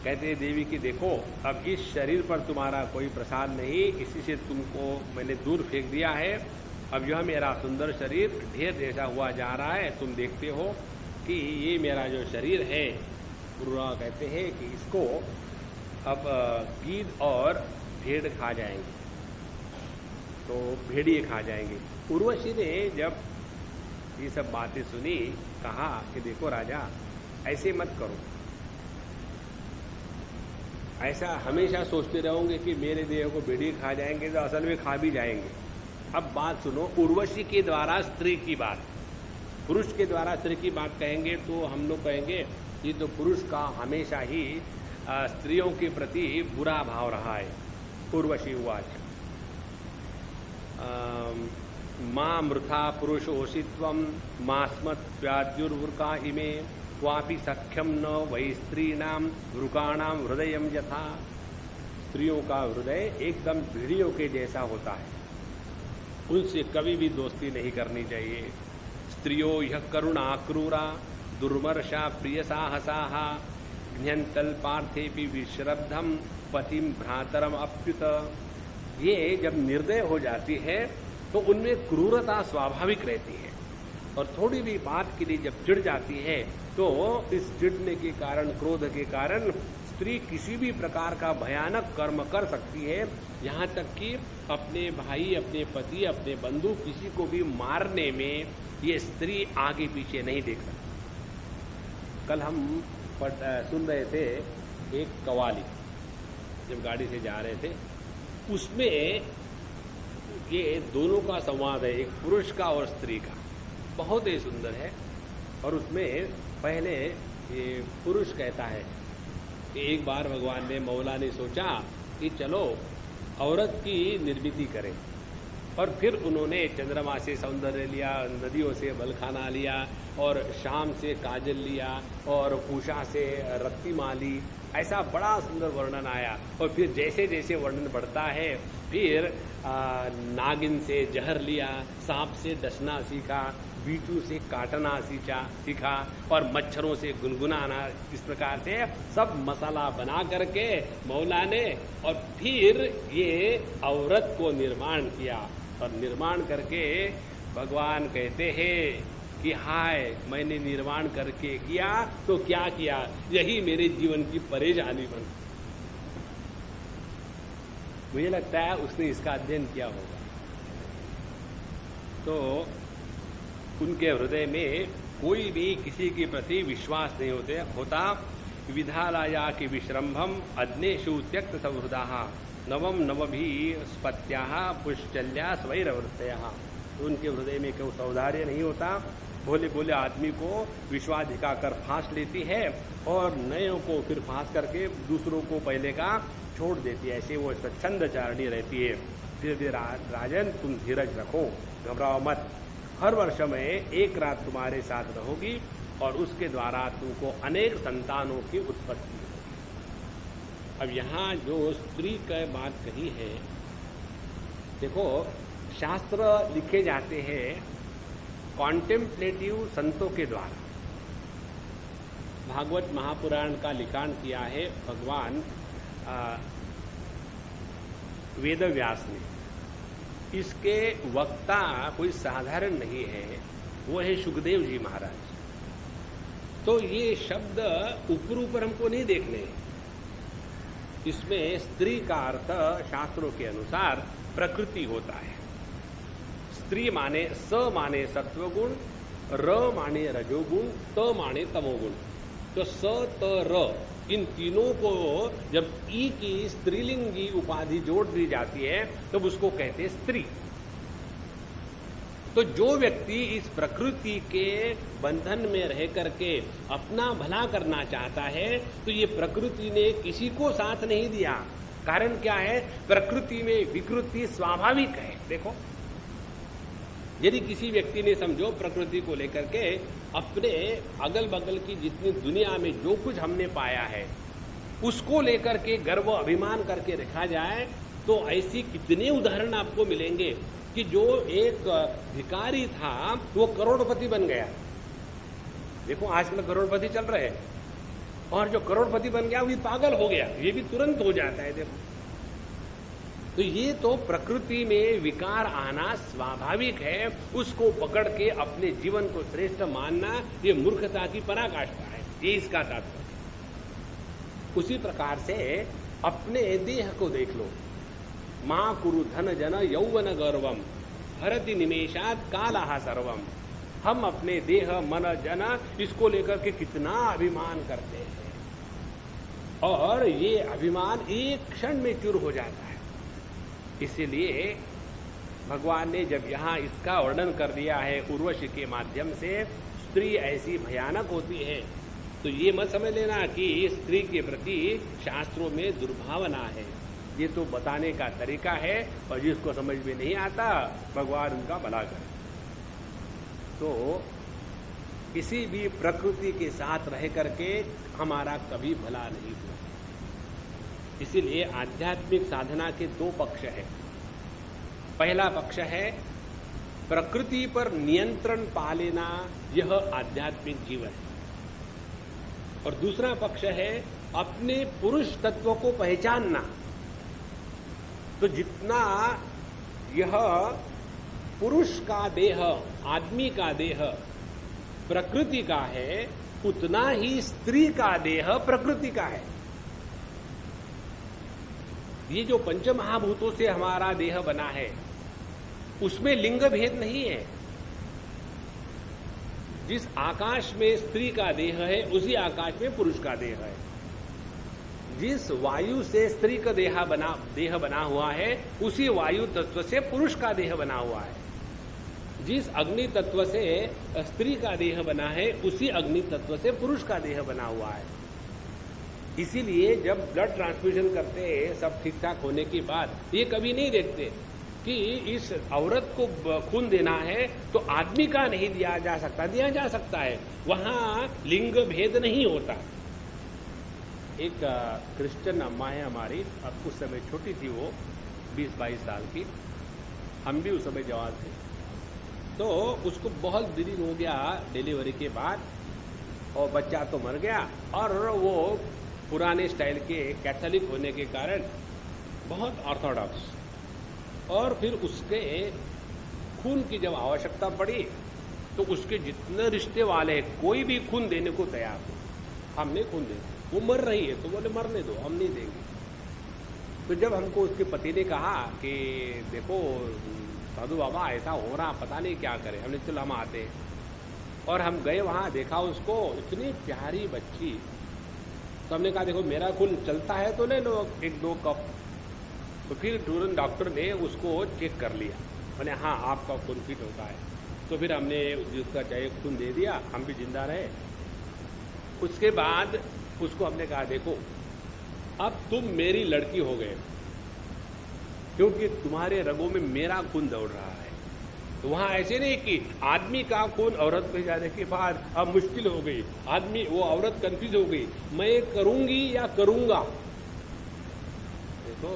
कहते हैं देवी कि देखो अब इस शरीर पर तुम्हारा कोई प्रसाद नहीं, इसी से तुमको मैंने दूर फेंक दिया है। अब यह मेरा सुंदर शरीर ढेर जैसा हुआ जा रहा है, तुम देखते हो कि ये मेरा जो शरीर है, पुरुरवा कहते हैं कि इसको अब गीद और भेड़ खा जाएंगे, तो भेड़िए खा जाएंगे। उर्वशी ने जब ये सब बातें सुनी कहा कि देखो राजा ऐसे मत करो, ऐसा हमेशा सोचते रहोगे कि मेरे देह को भेड़िए खा जाएंगे तो असल में खा भी जाएंगे। अब बात सुनो, उर्वशी के द्वारा स्त्री की बात, पुरुष के द्वारा स्त्री की बात कहेंगे तो हम लोग कहेंगे ये तो पुरुष का हमेशा ही स्त्रियों के प्रति बुरा भाव रहा है। उर्वशी उवाच मां मृथा पुरुषोषित्वं मास्मत्व्याद्युर्वृका इमे क्वापि सख्यम न वै स्त्रीणाम वृकाणाम हृदयम यथा। स्त्रियों का हृदय एकदम भेड़ियों के जैसा होता है, उनसे कभी भी दोस्ती नहीं करनी चाहिए। स्त्रियो यह करुणा क्रूरा दुर्मर्षा प्रिय साहसाः घ्यंतल पार्थेपि विश्रब्धम पतिम भ्रातरम अप्युत। ये जब निर्दय हो जाती है तो उनमें क्रूरता स्वाभाविक रहती है, और थोड़ी भी बात के लिए जब चिढ़ जाती है तो इस चिढ़ने के कारण, क्रोध के कारण स्त्री किसी भी प्रकार का भयानक कर्म कर सकती है, यहाँ तक कि अपने भाई, अपने पति, अपने बंधु किसी को भी मारने में ये स्त्री आगे पीछे नहीं देख सकती। कल हम सुन रहे थे एक कव्वाली, जब गाड़ी से जा रहे थे, उसमें ये दोनों का संवाद है, एक पुरुष का और स्त्री का, बहुत ही सुंदर है। और उसमें पहले ये पुरुष कहता है कि एक बार भगवान ने, मौला ने सोचा कि चलो औरत की निर्मिति करें, और फिर उन्होंने चंद्रमा से सौंदर्य लिया, नदियों से बलखाना लिया, और शाम से काजल लिया, और पूषा से रत्तिमा ली। ऐसा बड़ा सुंदर वर्णन आया। और फिर जैसे जैसे वर्णन बढ़ता है, फिर नागिन से जहर लिया, सांप से डसना सीखा, बीचू से काटना सीखा, और मच्छरों से गुनगुनाना। इस प्रकार से सब मसाला बना करके मौला ने, और फिर ये औरत को निर्माण किया। और निर्माण करके भगवान कहते हैं कि हाय, मैंने निर्माण करके किया तो क्या किया, यही मेरे जीवन की परेशानी बन। मुझे लगता है उसने इसका अध्ययन किया होगा। तो उनके हृदय में कोई भी किसी के प्रति विश्वास नहीं होता। विधालाया की विश्रम्भम अग्नेषु त्यक्त सौहृदा नवम नवभी स्पत्या पुष्चल्या स्वैरवृत्तया। तो उनके हृदय में कोई सौधार्य नहीं होता। भोले भोले आदमी को विश्वास दिखाकर फांस लेती है, और नयों को फिर फांस करके दूसरों को पहले का छोड़ देती है। ऐसे वो स्वच्छंद चारणी रहती है। धीरे धीरे राजन, तुम धीरज रखो, घबराओ मत। हर वर्ष में एक रात तुम्हारे साथ रहोगी, और उसके द्वारा तुमको अनेक संतानों की उत्पत्ति होगी। अब यहाँ जो स्त्री की बात कही है, देखो शास्त्र लिखे जाते हैं कॉन्टेम्पलेटिव संतों के द्वारा। भागवत महापुराण का लिखान किया है भगवान वेद व्यास ने। इसके वक्ता कोई साधारण नहीं है, वो है सुखदेव जी महाराज। तो ये शब्द ऊपर ऊपर हमको नहीं देखने हैं। इसमें स्त्री का अर्थ शास्त्रों के अनुसार प्रकृति होता है। स्त्री माने स माने सत्वगुण, र माने रजोगुण, त माने तमोगुण। तो स त र इन तीनों को जब ई की स्त्रीलिंगी उपाधि जोड़ दी जाती है तब उसको कहते हैं स्त्री। तो जो व्यक्ति इस प्रकृति के बंधन में रह करके अपना भला करना चाहता है, तो ये प्रकृति ने किसी को साथ नहीं दिया। कारण क्या है? प्रकृति में विकृति स्वाभाविक है। देखो, यदि किसी व्यक्ति ने समझो प्रकृति को लेकर के अपने अगल बगल की जितनी दुनिया में जो कुछ हमने पाया है उसको लेकर के गर्व अभिमान करके रखा जाए, तो ऐसी कितने उदाहरण आपको मिलेंगे कि जो एक भिखारी था वो करोड़पति बन गया। देखो आजकल करोड़पति चल रहे हैं, और जो करोड़पति बन गया वो पागल हो गया, ये भी तुरंत हो जाता है। देखो, तो ये तो प्रकृति में विकार आना स्वाभाविक है। उसको पकड़ के अपने जीवन को श्रेष्ठ मानना ये मूर्खता की पराकाष्ठा है। ये इसका तात्पर्य। उसी प्रकार से अपने देह को देख लो। मां कुरु धन जन यौवन गौरवम भरति निमेषात कालहा सर्वम। हम अपने देह मन जन इसको लेकर के कितना अभिमान करते हैं, और ये अभिमान एक क्षण में चूर हो जाता है। इसीलिए भगवान ने जब यहाँ इसका वर्णन कर दिया है उर्वशी के माध्यम से, स्त्री ऐसी भयानक होती है, तो ये मत समझ लेना कि स्त्री के प्रति शास्त्रों में दुर्भावना है। ये तो बताने का तरीका है, और जिसको समझ में नहीं आता भगवान उनका भला करे। तो किसी भी प्रकृति के साथ रह करके हमारा कभी भला नहीं हुआ। इसीलिए आध्यात्मिक साधना के दो पक्ष हैं। पहला पक्ष है प्रकृति पर नियंत्रण पा लेना, यह आध्यात्मिक जीवन है। और दूसरा पक्ष है अपने पुरुष तत्व को पहचानना। तो जितना यह पुरुष का देह, आदमी का देह प्रकृति का है, उतना ही स्त्री का देह प्रकृति का है। ये जो पंच महाभूतों से हमारा देह बना है, उसमें लिंग भेद नहीं है। जिस आकाश में स्त्री का देह है उसी आकाश में पुरुष का देह है। जिस वायु से स्त्री का देह बना हुआ है उसी वायु तत्व से पुरुष का देह बना हुआ है। जिस अग्नि तत्व से स्त्री का देह बना है उसी अग्नि तत्व से पुरुष का देह बना हुआ है। इसीलिए जब ब्लड ट्रांसफ्यूजन करते हैं सब ठीक ठाक होने के बाद ये कभी नहीं देखते कि इस औरत को खून देना है तो आदमी का नहीं दिया जा सकता, दिया जा सकता है, वहां लिंग भेद नहीं होता। एक क्रिश्चियन अम्मा है हमारी, अब उस समय छोटी थी वो 20-22 साल की, हम भी उस समय जवान थे। तो उसको बहुत देरी हो गया डिलीवरी के बाद और बच्चा तो मर गया और वो पुराने स्टाइल के कैथोलिक होने के कारण बहुत ऑर्थोडॉक्स, और फिर उसके खून की जब आवश्यकता पड़ी तो उसके जितने रिश्ते वाले हैं कोई भी खून देने को तैयार थे, हमने खून दे, वो मर रही है तो बोले मरने दो, हम नहीं देंगे। तो जब हमको उसके पति ने कहा कि देखो साधु बाबा ऐसा हो रहा, पता नहीं क्या करें, हमने चलो हम आते हैं। और हम गए वहां, देखा उसको, इतनी प्यारी बच्ची। तो हमने कहा देखो मेरा खून चलता है तो ले लो 1-2 कप। तो फिर तुरंत डॉक्टर ने उसको चेक कर लिया, बोले हाँ आपका खून फिट होता है। तो फिर हमने जिसका चाहिए खून दे दिया, हम भी जिंदा रहे। उसके बाद उसको हमने कहा देखो अब तुम मेरी लड़की हो गए क्योंकि तुम्हारे रगों में मेरा खून दौड़ रहा है। तो वहां ऐसे नहीं कि आदमी का खून औरत पे जाने के बाद अब मुश्किल हो गई, आदमी वो औरत कंफ्यूज हो गई, मैं करूंगी या करूंगा। देखो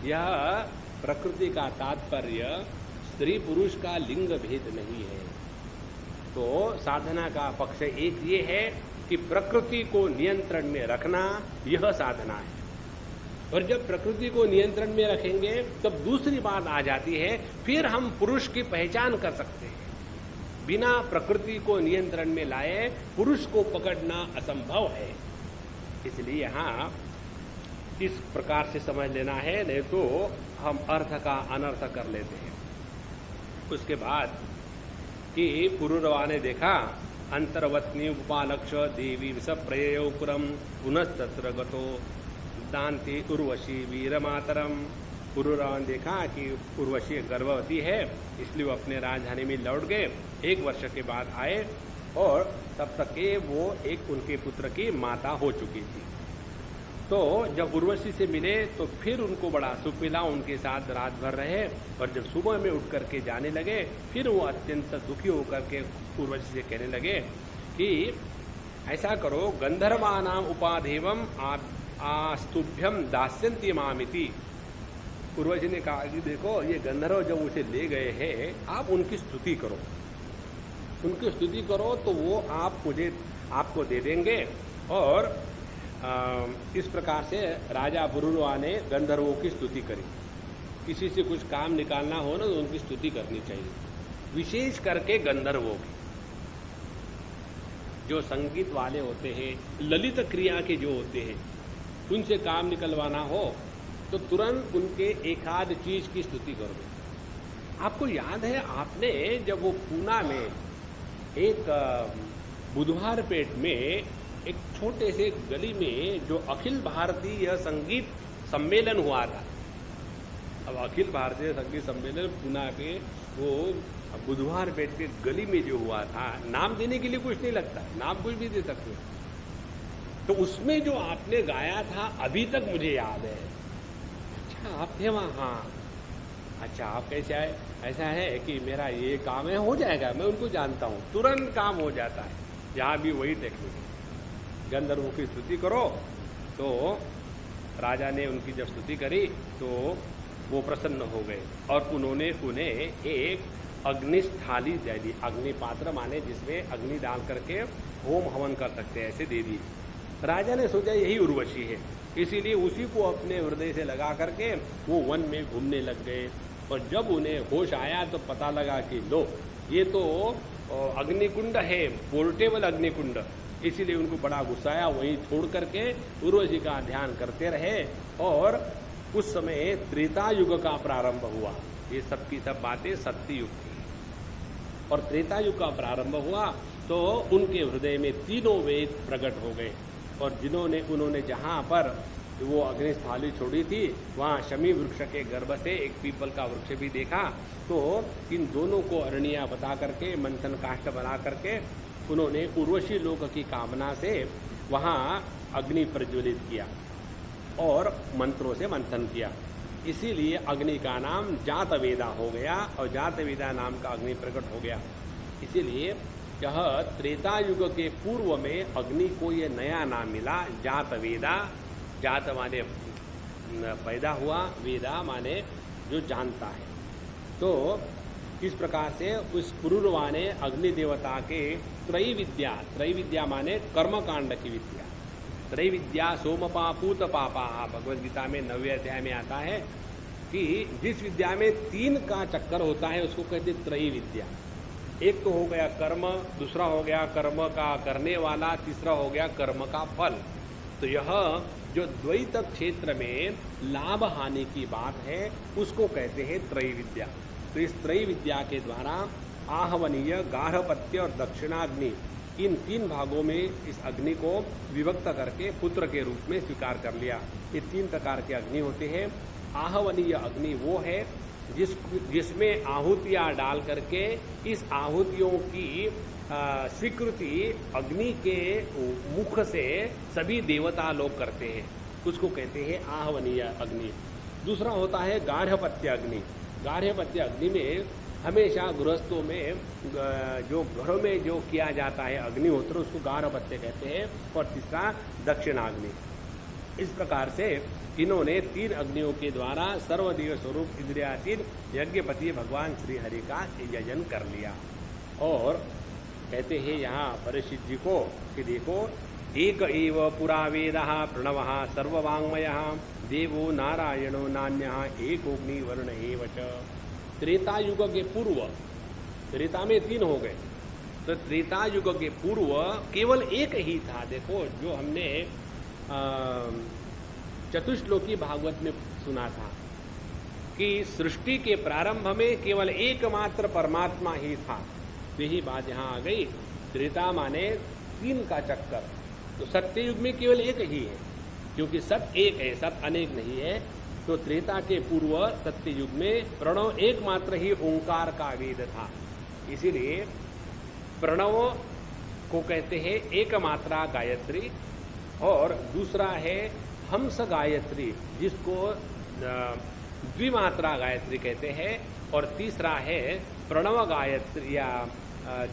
यह प्रकृति का तात्पर्य स्त्री पुरुष का लिंग भेद नहीं है। तो साधना का पक्ष एक ये है कि प्रकृति को नियंत्रण में रखना, यह साधना है। और जब प्रकृति को नियंत्रण में रखेंगे तब दूसरी बात आ जाती है, फिर हम पुरुष की पहचान कर सकते हैं। बिना प्रकृति को नियंत्रण में लाए पुरुष को पकड़ना असंभव है। इसलिए यहां इस प्रकार से समझ लेना है, नहीं तो हम अर्थ का अनर्थ कर लेते हैं। उसके बाद कि पुरुरवा ने देखा अंतर्वत्नी उपालक्ष देवी विष प्रयपुरम पुनस्तत्र गतो दांति उर्वशी वीरमातरम। पुरुरवा ने देखा कि उर्वशी गर्भवती है, इसलिए वो अपने राजधानी में लौट गए। 1 वर्ष के बाद आए और तब तक के वो एक उनके पुत्र की माता हो चुकी थी। तो जब उर्वशी से मिले तो फिर उनको बड़ा सुख मिला, उनके साथ रात भर रहे। और जब सुबह में उठ करके जाने लगे फिर वो अत्यंत दुखी होकर के उर्वशी से कहने लगे कि ऐसा करो, गंधर्वानाम उपाधेवम आस्तुभ्यम दास्यन्ति मामिति। उर्वशी ने कहा कि देखो ये गंधर्व जब उसे ले गए हैं, आप उनकी स्तुति करो, उनकी स्तुति करो तो वो आपको दे देंगे। और इस प्रकार से राजा पुरुरवा ने गंधर्वों की स्तुति करी। किसी से कुछ काम निकालना हो ना तो उनकी स्तुति करनी चाहिए, विशेष करके गंधर्वों की। जो संगीत वाले होते हैं, ललित क्रिया के जो होते हैं, उनसे काम निकलवाना हो तो तुरंत उनके एक आध चीज की स्तुति करो। आपको याद है आपने जब वो पूना में एक बुधवार पेट में एक छोटे से गली में जो अखिल भारतीय संगीत सम्मेलन हुआ था। अब अखिल भारतीय संगीत सम्मेलन पूना के वो बुधवार पेट के गली में जो हुआ था, नाम देने के लिए कुछ नहीं लगता, नाम कुछ भी दे सकते। तो उसमें जो आपने गाया था अभी तक मुझे याद है। अच्छा आप थे वहां? हाँ अच्छा आप कैसे आए? ऐसा है कि मेरा ये काम है, हो जाएगा, मैं उनको जानता हूं, तुरंत काम हो जाता है। यहां भी वही टेक्निक है, गंधर्वों की स्तुति करो। तो राजा ने उनकी जब स्तुति करी तो वो प्रसन्न हो गए और उन्होंने उन्हें एक अग्निस्थाली दे दी। अग्निपात्र माने जिसमें अग्नि डाल करके होम हवन कर सकते हैं, ऐसे दे दी। राजा ने सोचा यही उर्वशी है, इसीलिए उसी को अपने हृदय से लगा करके वो वन में घूमने लग गए। और जब उन्हें होश आया तो पता लगा कि लो ये तो अग्निकुंड है, पोर्टेबल अग्निकुंड। इसीलिए उनको बड़ा गुस्सा आया, वहीं छोड़ करके उर्वशी का ध्यान करते रहे। और उस समय त्रेता युग का प्रारंभ हुआ। ये सब की सब बातें सत्य युग की। और त्रेता युग का प्रारंभ हुआ तो उनके हृदय में तीनों वेद प्रकट हो गए। और उन्होंने जहां पर वो अग्निस्थाली छोड़ी थी वहां शमी वृक्ष के गर्भ से एक पीपल का वृक्ष भी देखा। तो इन दोनों को अरण्या बता करके, मंथन काष्ठ बना करके उन्होंने उर्वशी लोक की कामना से वहां अग्नि प्रज्वलित किया और मंत्रों से मंथन किया। इसीलिए अग्नि का नाम जातवेदा हो गया और जातवेदा नाम का अग्नि प्रकट हो गया। इसीलिए यह त्रेता युग के पूर्व में अग्नि को ये नया नाम मिला, जातवेदा। जात माने पैदा हुआ, वेदा माने जो जानता है। तो इस प्रकार से उस पुरुरवा ने अग्नि देवता के त्रैविद्या माने कर्मकांड की विद्या, त्रैविद्या सोमपा पूत पापा, भगवद गीता में 9वें अध्याय में आता है कि जिस विद्या में 3 का चक्कर होता है उसको कहते त्रैविद्या। एक तो हो गया कर्म, दूसरा हो गया कर्म का करने वाला, तीसरा हो गया कर्म का फल। तो यह जो द्वैत क्षेत्र में लाभ हानि की बात है उसको कहते हैं त्रैविद्या। तो इस त्रैविद्या के द्वारा आहवनीय, गार्हपत्य और दक्षिणाग्नि, इन 3 भागों में इस अग्नि को विभक्त करके पुत्र के रूप में स्वीकार कर लिया। ये 3 प्रकार के अग्नि होते हैं। आहवनीय अग्नि वो है जिसमें आहुतियां डाल करके इस आहुतियों की स्वीकृति अग्नि के मुख से सभी देवता लोग करते हैं, उसको कहते हैं आहवनीय अग्नि। दूसरा होता है गार्हपत्य अग्नि। गार्हपत्य अग्नि में हमेशा गृहस्थों में जो घरों में जो किया जाता है अग्निहोत्र, उसको गार्हपत्य कहते हैं। और तीसरा दक्षिणाग्नि। इस प्रकार से इन्होंने 3 अग्नियों के द्वारा सर्वदेव स्वरूप इंद्रियातीत यज्ञपति भगवान श्री हरि का यजन कर लिया। और कहते हैं यहाँ परीक्षित जी को कि देखो, एक एव पुरा वेदः प्रणवः सर्ववाङ्मयः देवो नारायणो नान्यः एकोऽग्नि वरुण एव च। त्रेता युग के पूर्व, त्रेता में 3 हो गए, तो त्रेता युग के पूर्व केवल एक ही था। देखो जो हमने चतुश्लोकी भागवत में सुना था कि सृष्टि के प्रारंभ में केवल एकमात्र परमात्मा ही था, यही बात यहां आ गई। त्रेता माने 3 का चक्कर, तो सत्ययुग में केवल एक ही है, क्योंकि सत्य एक है, सत्य अनेक नहीं है। तो त्रेता के पूर्व सत्ययुग में प्रणव एकमात्र ही ओंकार का वेद था। इसीलिए प्रणव को कहते हैं एकमात्रा गायत्री, और दूसरा है हंस गायत्री जिसको द्विमात्रा गायत्री कहते हैं, और तीसरा है प्रणव गायत्री या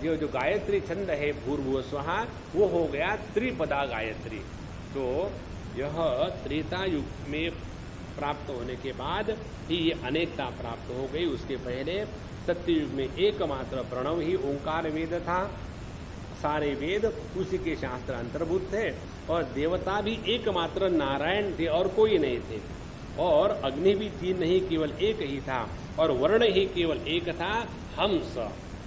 जो गायत्री छंद है भूर्भुव स्वहा, वो हो गया त्रिपदा गायत्री। तो यह त्रेता युग में प्राप्त होने के बाद ही ये अनेकता प्राप्त हो गई। उसके पहले सत्ययुग में एकमात्र प्रणव ही ओंकार वेद था, सारे वेद उसी के शास्त्र अंतर्भूत थे, और देवता भी एकमात्र नारायण थे और कोई नहीं थे, और अग्नि भी 3 नहीं केवल एक ही था, और वर्ण ही केवल एक था, हंस।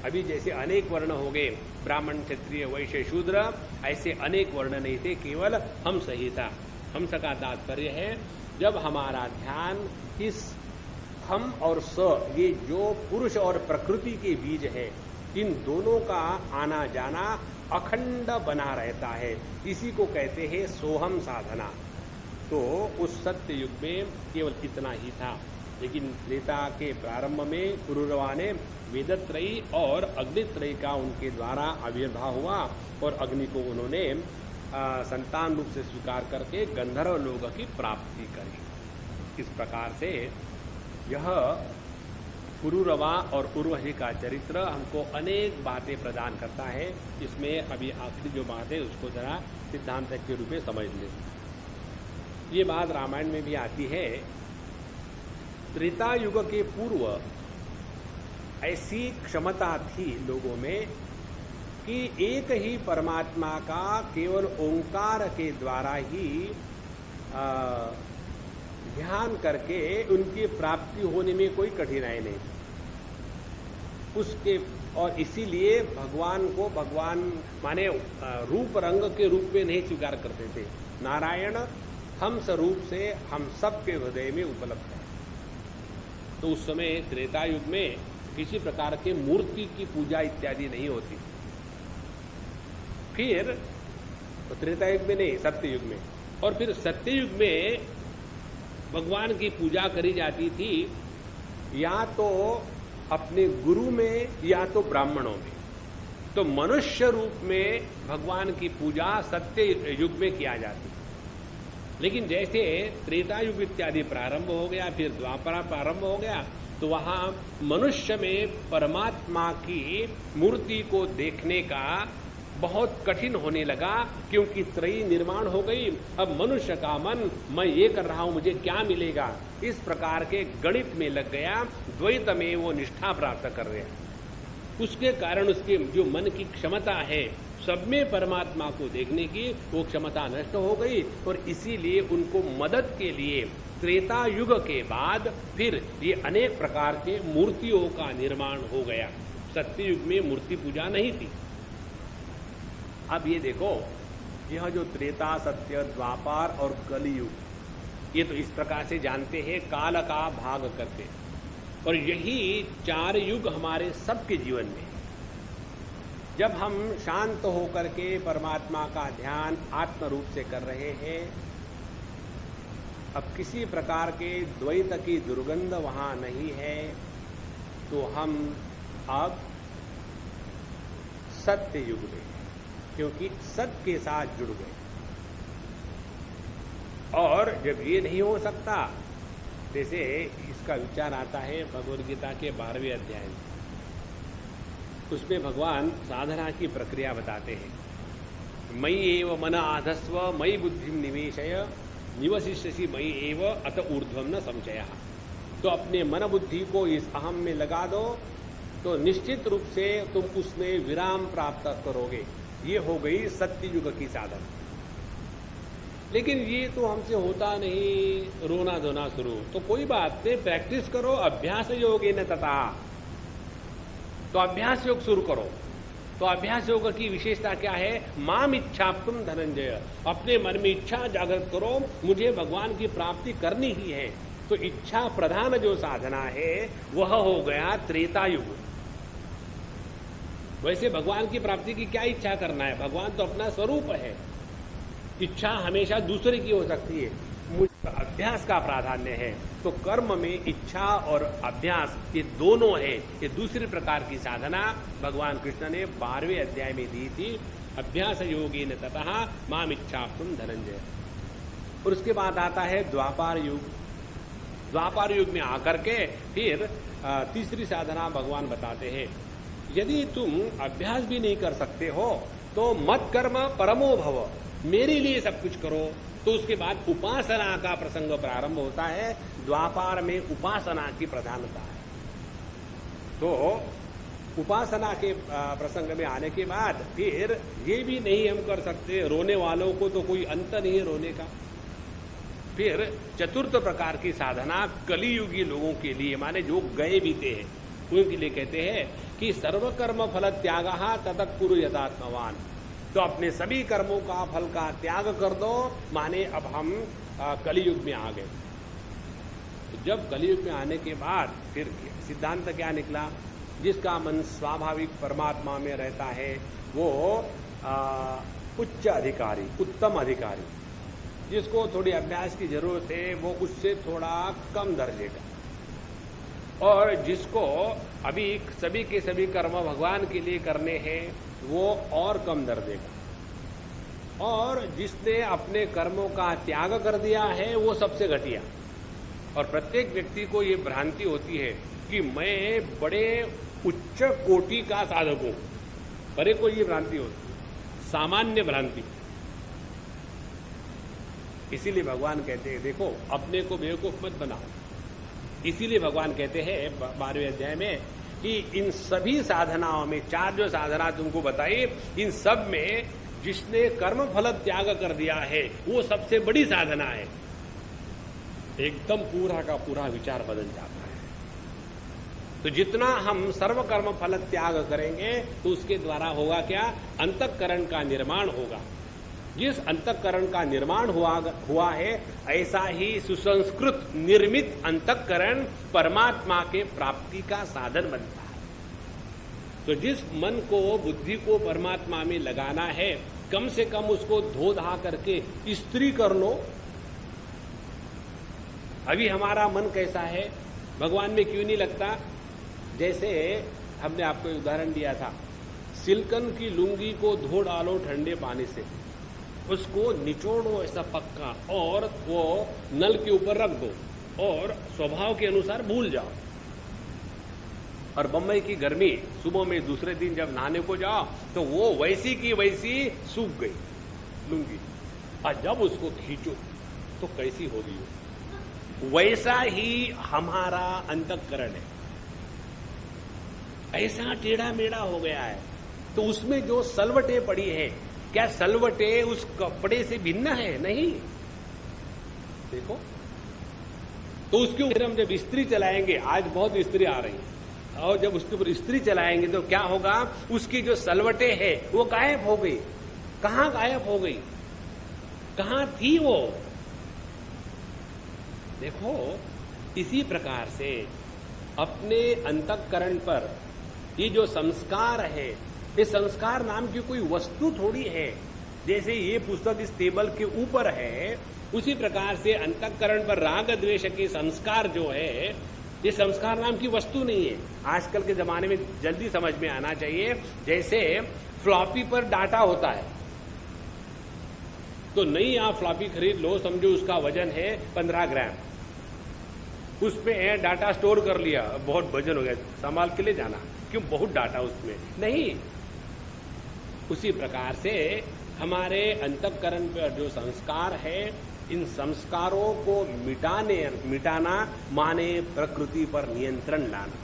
अभी जैसे अनेक वर्ण हो गए, ब्राह्मण क्षत्रिय वैश्य शूद्र, ऐसे अनेक वर्ण नहीं थे, केवल हंस ही था। हंस का तात्पर्य है जब हमारा ध्यान इस हम और स, ये जो पुरुष और प्रकृति के बीज है, इन दोनों का आना जाना अखंड बना रहता है, इसी को कहते हैं सोहम साधना। तो उस सत्य युग में केवल इतना ही था, लेकिन त्रेता के प्रारंभ में पुरुरवा ने वेदत्रयी और अग्नित्रयी का उनके द्वारा आविर्भाव हुआ, और अग्नि को उन्होंने संतान रूप से स्वीकार करके गंधर्व लोक की प्राप्ति करी। इस प्रकार से यह पुरुरवा और उर्वशी का चरित्र हमको अनेक बातें प्रदान करता है। इसमें अभी आखिरी जो बात है उसको जरा सिद्धांत के रूप में समझ लें। ये बात रामायण में भी आती है। त्रेता युग के पूर्व ऐसी क्षमता थी लोगों में कि एक ही परमात्मा का केवल ओंकार के द्वारा ही ध्यान करके उनकी प्राप्ति होने में कोई कठिनाई नहीं थी उसके। और इसीलिए भगवान को भगवान माने रूप रंग के रूप में नहीं स्वीकार करते थे। नारायण हम स्वरूप से हम सब के हृदय में उपलब्ध है। तो उस समय त्रेता युग में किसी प्रकार के मूर्ति की पूजा इत्यादि नहीं होती। फिर तो त्रेता युग में नहीं, सत्य युग में, और फिर सत्य युग में भगवान की पूजा करी जाती थी या तो अपने गुरु में या तो ब्राह्मणों में। तो मनुष्य रूप में भगवान की पूजा सत्य युग में किया जाती। लेकिन जैसे त्रेता युग इत्यादि प्रारंभ हो गया, फिर द्वापर प्रारंभ हो गया, तो वहां मनुष्य में परमात्मा की मूर्ति को देखने का बहुत कठिन होने लगा, क्योंकि त्रयी निर्माण हो गई। अब मनुष्य का मन, मैं ये कर रहा हूं, मुझे क्या मिलेगा, इस प्रकार के गणित में लग गया, द्वैत में वो निष्ठा प्राप्त कर रहे हैं। उसके कारण उसके जो मन की क्षमता है सब में परमात्मा को देखने की, वो क्षमता नष्ट हो गई। और इसीलिए उनको मदद के लिए त्रेता युग के बाद फिर ये अनेक प्रकार के मूर्तियों का निर्माण हो गया। सत्य युग में मूर्ति पूजा नहीं थी। अब ये देखो, यह जो त्रेता, सत्य, द्वापर और कलियुग, ये तो इस प्रकार से जानते हैं, काल का भाग करते। और यही 4 युग हमारे सबके जीवन में, जब हम शांत होकर के परमात्मा का ध्यान आत्म रूप से कर रहे हैं, अब किसी प्रकार के द्वैत की दुर्गंध वहां नहीं है, तो हम अब सत्य युग में, क्योंकि सत्य के साथ जुड़ गए। और जब ये नहीं हो सकता, जैसे इसका विचार आता है भगवद गीता के 12वें अध्याय में, उसमें भगवान साधना की प्रक्रिया बताते हैं। मयि एव मन आधस्व मयि बुद्धिम निवेशय निवसिष्यसि मयि एव अत ऊर्ध्वम न संशयः। तो अपने मन बुद्धि को इस अहम में लगा दो, तो निश्चित रूप से तुम उसमें विराम प्राप्त करोगे। ये हो गई सत्य युग की साधना। लेकिन ये तो हमसे होता नहीं, रोना धोना शुरू, तो कोई बात नहीं, प्रैक्टिस करो, अभ्यास योगेन तथा। तो अभ्यास योग शुरू करो। तो अभ्यास योग की विशेषता क्या है? माम इच्छाप्तुम धनंजय, अपने मन में इच्छा जागृत करो, मुझे भगवान की प्राप्ति करनी ही है। तो इच्छा प्रधान जो साधना है वह हो गया त्रेता युग। वैसे भगवान की प्राप्ति की क्या इच्छा करना है? भगवान तो अपना स्वरूप है। इच्छा हमेशा दूसरे की हो सकती है, मुझे अभ्यास का प्राधान्य है। तो कर्म में इच्छा और अभ्यास ये दोनों है। ये दूसरी प्रकार की साधना भगवान कृष्ण ने 12वें अध्याय में दी थी, अभ्यास योगेन ततः माम इच्छाप्तुम धनंजय। और उसके बाद आता है द्वापर युग। द्वापर युग में आकर के फिर तीसरी साधना भगवान बताते हैं, यदि तुम अभ्यास भी नहीं कर सकते हो तो मत कर्म परमो भव, मेरे लिए सब कुछ करो। तो उसके बाद उपासना का प्रसंग प्रारंभ होता है। द्वापर में उपासना की प्रधानता है। तो उपासना के प्रसंग में आने के बाद फिर ये भी नहीं हम कर सकते, रोने वालों को तो कोई अंत नहीं है रोने का। फिर चतुर्थ प्रकार की साधना कलियुगी लोगों के लिए, माने जो गए बीते हैं उनके लिए कहते हैं कि सर्वकर्म फल त्याग ततः कुरु यथात्मवान। तो अपने सभी कर्मों का फल का त्याग कर दो, माने अब हम कलियुग में आ गए। तो जब कलियुग में आने के बाद फिर सिद्धांत क्या निकला? जिसका मन स्वाभाविक परमात्मा में रहता है वो उच्च अधिकारी, उत्तम अधिकारी। जिसको थोड़ी अभ्यास की जरूरत है वो उससे थोड़ा कम दर्जे का। और जिसको अभी सभी के सभी कर्म भगवान के लिए करने हैं वो और कम दर्जे का। और जिसने अपने कर्मों का त्याग कर दिया है वो सबसे घटिया। और प्रत्येक व्यक्ति को ये भ्रांति होती है कि मैं बड़े उच्च कोटि का साधक हूं। बड़े को ये भ्रांति होती है, सामान्य भ्रांति। इसीलिए भगवान कहते हैं, देखो अपने को बेवकूफ मत बनाओ। इसीलिए भगवान कहते हैं 12वें अध्याय में कि इन सभी साधनाओं में, 4 जो साधना तुमको बताई, इन सब में जिसने कर्म फल त्याग कर दिया है वो सबसे बड़ी साधना है। एकदम पूरा का पूरा विचार बदल जाता है। तो जितना हम सर्व कर्म फल त्याग करेंगे तो उसके द्वारा होगा क्या? अंतःकरण का निर्माण होगा। जिस अंतःकरण का निर्माण हुआ है, ऐसा ही सुसंस्कृत निर्मित अंतःकरण परमात्मा के प्राप्ति का साधन बनता है। तो जिस मन को, बुद्धि को परमात्मा में लगाना है, कम से कम उसको धो धा करके स्त्री कर लो। अभी हमारा मन कैसा है, भगवान में क्यों नहीं लगता? जैसे हमने आपको एक उदाहरण दिया था, सिल्कन की लुंगी को धो डालो ठंडे पानी से, उसको निचोड़ो ऐसा पक्का और वो नल के ऊपर रख दो और स्वभाव के अनुसार भूल जाओ। और बम्बई की गर्मी, सुबह में दूसरे दिन जब नहाने को जाओ तो वो वैसी की वैसी सूख गई लुंगी, और जब उसको खींचो तो कैसी होगी वो? वैसा ही हमारा अंतःकरण है, ऐसा टेढ़ा मेढ़ा हो गया है। तो उसमें जो सलवटे पड़ी है, क्या सलवटे उस कपड़े से भिन्न है? नहीं। देखो, तो उसके ऊपर हम जब इस्त्री चलाएंगे, आज बहुत इस्त्री आ रही है, और जब उसके ऊपर इस्त्री चलाएंगे तो क्या होगा? उसकी जो सलवटे है वो गायब हो गई। कहां गायब हो गई? कहां थी वो? देखो, इसी प्रकार से अपने अंतःकरण पर ये जो संस्कार है, ये संस्कार नाम की कोई वस्तु थोड़ी है। जैसे ये पुस्तक इस टेबल के ऊपर है, उसी प्रकार से अंतःकरण पर राग द्वेष के संस्कार जो है, ये संस्कार नाम की वस्तु नहीं है। आजकल के जमाने में जल्दी समझ में आना चाहिए। जैसे फ्लॉपी पर डाटा होता है, तो नई आप फ्लॉपी खरीद लो, समझो उसका वजन है 15 ग्राम, उसमें डाटा स्टोर कर लिया, बहुत वजन हो गया, संभाल के ले जाना, क्यों? बहुत डाटा उसमें नहीं। उसी प्रकार से हमारे अंतःकरण पर जो संस्कार है, इन संस्कारों को मिटाना माने प्रकृति पर नियंत्रण लाना।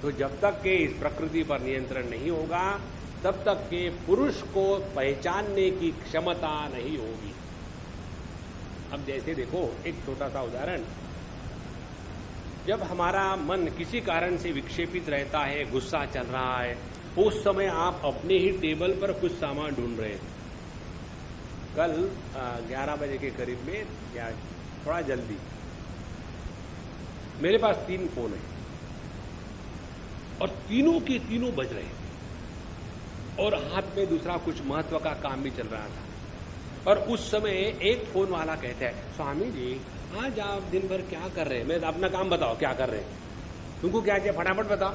तो जब तक के इस प्रकृति पर नियंत्रण नहीं होगा, तब तक के पुरुष को पहचानने की क्षमता नहीं होगी। अब जैसे देखो, एक छोटा सा उदाहरण, जब हमारा मन किसी कारण से विक्षेपित रहता है, गुस्सा चल रहा है, उस समय आप अपने ही टेबल पर कुछ सामान ढूंढ रहे थे। कल 11 बजे के करीब में, या थोड़ा जल्दी, मेरे पास 3 फोन है और तीनों के तीनों बज रहे थे, और हाथ में दूसरा कुछ महत्व का काम भी चल रहा था। और उस समय एक फोन वाला कहता है, स्वामी जी आज आप दिन भर क्या कर रहे हैं? मैं अपना काम बताओ, क्या कर रहे हैं? तुमको क्या किया, फटाफट बताओ।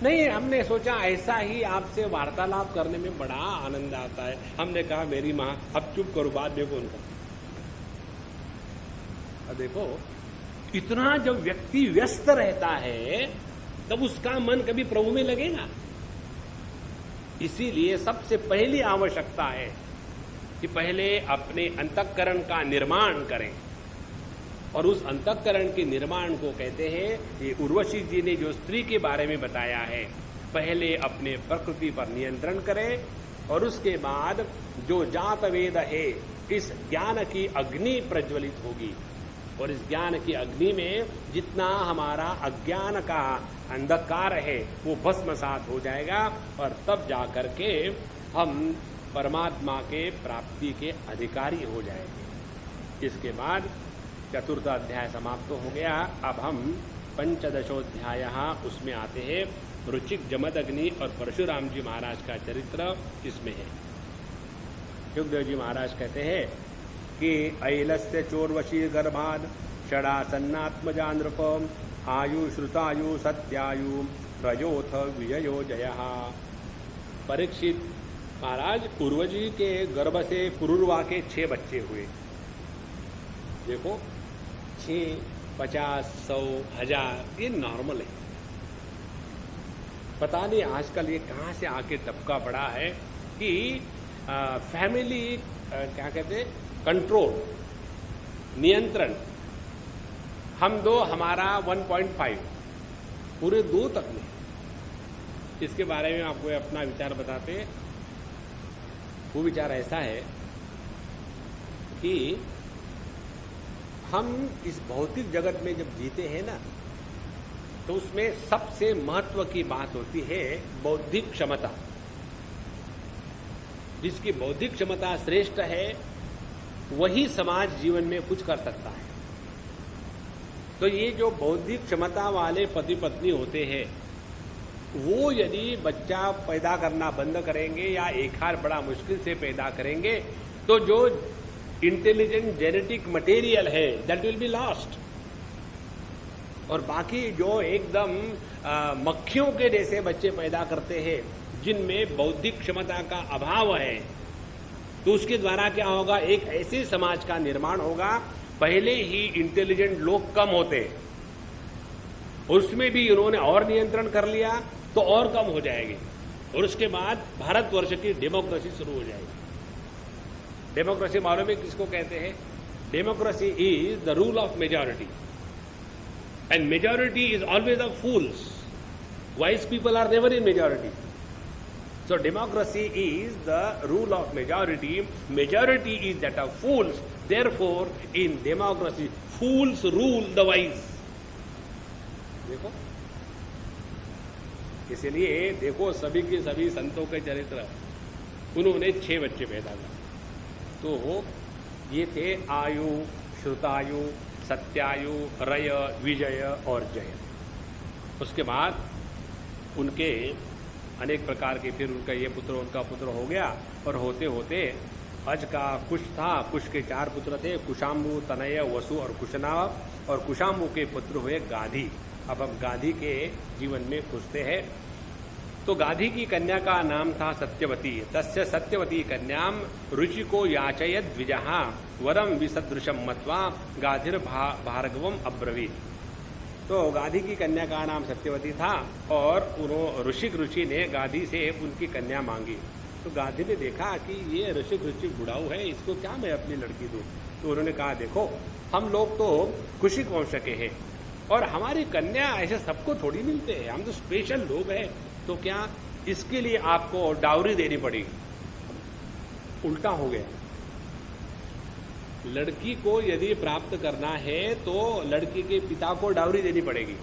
नहीं, हमने सोचा ऐसा ही आपसे वार्तालाप करने में बड़ा आनंद आता है। हमने कहा मेरी मां, अब चुप करो, बात देखो उनका। अब देखो, इतना जब व्यक्ति व्यस्त रहता है तब उसका मन कभी प्रभु में लगेगा। इसीलिए सबसे पहली आवश्यकता है कि पहले अपने अंतःकरण का निर्माण करें, और उस अंतःकरण के निर्माण को कहते हैं, ये उर्वशी जी ने जो स्त्री के बारे में बताया है, पहले अपने प्रकृति पर नियंत्रण करें, और उसके बाद जो जात वेद है, इस ज्ञान की अग्नि प्रज्वलित होगी, और इस ज्ञान की अग्नि में जितना हमारा अज्ञान का अंधकार है वो भस्मसात हो जाएगा, और तब जाकर के हम परमात्मा के प्राप्ति के अधिकारी हो जाएंगे। इसके बाद चतुर्थ अध्याय समाप्त हो गया। अब हम पंचदशोध्याय उसमें आते हैं। रुचिक, जमदग्नि और परशुराम जी महाराज का चरित्र इसमें है। सुखदेव जी महाराज कहते हैं कि ऐलस्य चोर्वशी गर्भाद षडासन्नात्मजा नृपम आयु श्रुतायु सत्यायु प्रयोथ विजयो जय। परीक्षित महाराज, उर्वशी के गर्भ से पुरुरवा के 6 बच्चे हुए। देखो, 6, 50, 100, 1000 ये नॉर्मल है। पता नहीं आजकल ये कहां से आके टपका पड़ा है कि फैमिली क्या कहते हैं, कंट्रोल, नियंत्रण, हम दो, हमारा 1.5, पूरे 2 तक में। इसके बारे में आपको अपना विचार बताते हैं। वो विचार ऐसा है कि हम इस भौतिक जगत में जब जीते हैं ना, तो उसमें सबसे महत्व की बात होती है बौद्धिक क्षमता। जिसकी बौद्धिक क्षमता श्रेष्ठ है, वही समाज जीवन में कुछ कर सकता है। तो ये जो बौद्धिक क्षमता वाले पति पत्नी होते हैं, वो यदि बच्चा पैदा करना बंद करेंगे या एक हार बड़ा मुश्किल से पैदा करेंगे, तो जो इंटेलिजेंट जेनेटिक मटेरियल है दैट विल बी लॉस्ट। और बाकी जो एकदम मक्खियों के जैसे बच्चे पैदा करते हैं, जिनमें बौद्धिक क्षमता का अभाव है, तो उसके द्वारा क्या होगा, एक ऐसे समाज का निर्माण होगा। पहले ही इंटेलिजेंट लोग कम होते, उसमें भी उन्होंने और नियंत्रण कर लिया तो और कम हो जाएंगे, और उसके बाद भारतवर्ष की डेमोक्रेसी शुरू हो जाएगी। डेमोक्रेसी मालूम है किसको कहते हैं? Democracy is the rule of majority, and majority is always the fools. Wise people are never in majority. So democracy is the rule of majority. Majority is that of fools. Therefore, in democracy, fools rule the wise. देखो, इसलिए देखो सभी के सभी संतों के चरित्र, उन्होंने 6 बच्चे पैदा किए। तो ये थे आयु, श्रुतायु, सत्यायु, रय, विजय और जय। उसके बाद उनके अनेक प्रकार के, फिर उनका ये पुत्र उनका पुत्र हो गया, और होते होते अज का कुश था, कुश के 4 पुत्र थे, कुशाम्बु, तनय, वसु और कुशनाव, और कुशाम्बु के पुत्र हुए गाधी। अब हम गाधी के जीवन में घुसते हैं। तो गाधी की कन्या का नाम था सत्यवती। तस्य सत्यवती कन्याम रुचि को याचयत द्विजहा वरम विसदृशम मत्वा गाधिर भार्गवम अब्रवीत। तो गाधी की कन्या का नाम सत्यवती था, और ऋषिक ऋषि ने गाधी से उनकी कन्या मांगी। तो गाधी ने देखा कि ये ऋषिक ऋषि बुढ़ाऊ है, इसको क्या मैं अपनी लड़की दूं? तो उन्होंने कहा, देखो हम लोग तो कुशिक वंश के हैं, और हमारी कन्या ऐसे सबको थोड़ी मिलते हैं, हम तो स्पेशल लोग हैं, तो क्या इसके लिए आपको डाउरी देनी पड़ेगी। उल्टा हो गया, लड़की को यदि प्राप्त करना है तो लड़की के पिता को डाउरी देनी पड़ेगी।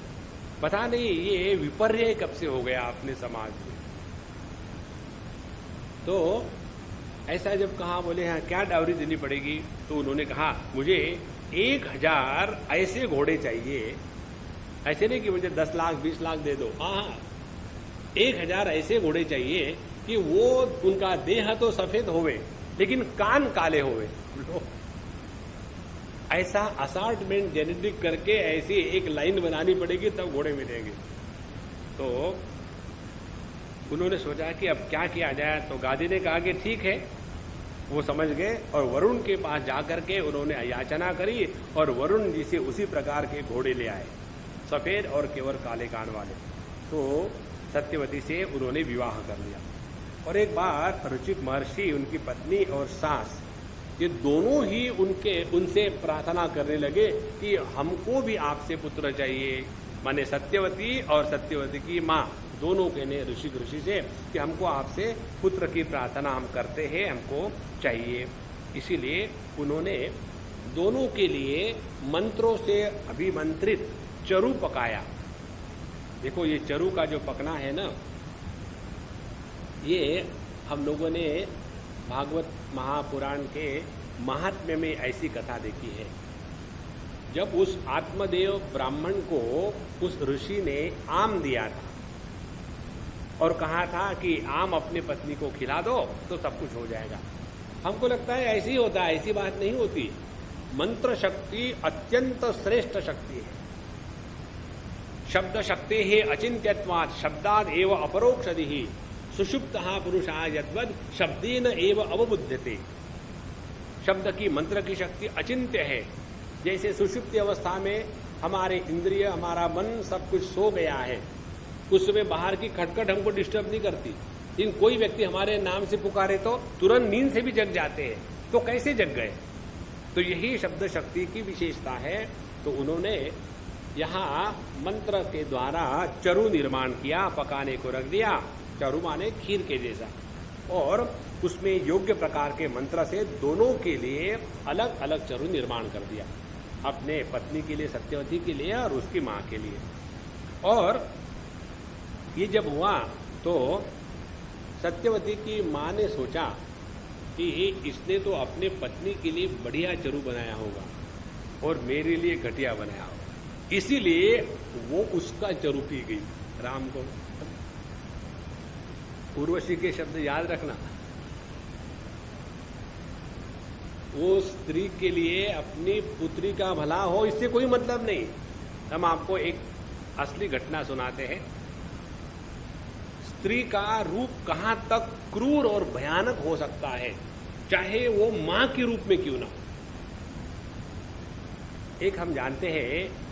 पता नहीं ये विपर्य कब से हो गया अपने समाज में। तो ऐसा जब कहा, बोले हाँ क्या डाउरी देनी पड़ेगी? तो उन्होंने कहा, मुझे 1000 ऐसे घोड़े चाहिए, ऐसे नहीं कि मुझे 10 लाख 20 लाख दे दो, हाँ 1000 ऐसे घोड़े चाहिए कि वो उनका देह तो सफेद होवे लेकिन कान काले होवे। ऐसा असार्टमेंट जेनेटिक करके ऐसी एक लाइन बनानी पड़ेगी, तब घोड़े मिलेंगे। तो उन्होंने सोचा कि अब क्या किया जाए। तो गाधी ने कहा कि ठीक है, वो समझ गए, और वरुण के पास जाकर के उन्होंने याचना करी, और वरुण जी से उसी प्रकार के घोड़े ले आए, सफेद और केवल काले कान वाले। तो सत्यवती से उन्होंने विवाह कर लिया। और एक बार रुचिक महर्षि, उनकी पत्नी और सास, ये दोनों ही उनसे प्रार्थना करने लगे कि हमको भी आपसे पुत्र चाहिए। माने सत्यवती और सत्यवती की माँ दोनों कहने ऋषि से कि हमको आपसे पुत्र की प्रार्थना हम करते हैं, हमको चाहिए। इसीलिए उन्होंने दोनों के लिए मंत्रों से अभिमंत्रित चरु पकाया। देखो ये चरु का जो पकना है ना, ये हम लोगों ने भागवत महापुराण के महात्म्य में ऐसी कथा देखी है। जब उस आत्मदेव ब्राह्मण को उस ऋषि ने आम दिया था और कहा था कि आम अपनी पत्नी को खिला दो तो सब कुछ हो जाएगा। हमको लगता है ऐसी होता है, ऐसी बात नहीं होती। मंत्र शक्ति अत्यंत श्रेष्ठ शक्ति है। शब्द शक्ति है अचिंत्यत्वात् शब्दाद एव अपरोक्षदिहि सुषुप्तः पुरुषः यद्वद शब्देन एव अवबुध्यते। शब्द की, मंत्र की शक्ति अचिंत्य है। जैसे सुषुप्ति अवस्था में हमारे इंद्रिय, हमारा मन सब कुछ सो गया है, उस समय बाहर की खटखट हमको डिस्टर्ब नहीं करती। लेकिन कोई व्यक्ति हमारे नाम से पुकारे तो तुरंत नींद से भी जग जाते हैं। तो कैसे जग गए? तो यही शब्द शक्ति की विशेषता है। तो उन्होंने यहाँ मंत्र के द्वारा चरु निर्माण किया, पकाने को रख दिया। चरु माने खीर के जैसा, और उसमें योग्य प्रकार के मंत्र से दोनों के लिए अलग अलग चरु निर्माण कर दिया, अपने पत्नी के लिए सत्यवती के लिए और उसकी मां के लिए। और ये जब हुआ तो सत्यवती की मां ने सोचा कि इसने तो अपने पत्नी के लिए बढ़िया चरू बनाया होगा और मेरे लिए घटिया बनाया होगा, इसीलिए वो उसका चरू पी गई राम को। उर्वशी के शब्द याद रखना। वो स्त्री के लिए अपनी पुत्री का भला हो इससे कोई मतलब नहीं। हम आपको एक असली घटना सुनाते हैं। स्त्री का रूप कहां तक क्रूर और भयानक हो सकता है, चाहे वो मां के रूप में क्यों ना हो। एक हम जानते हैं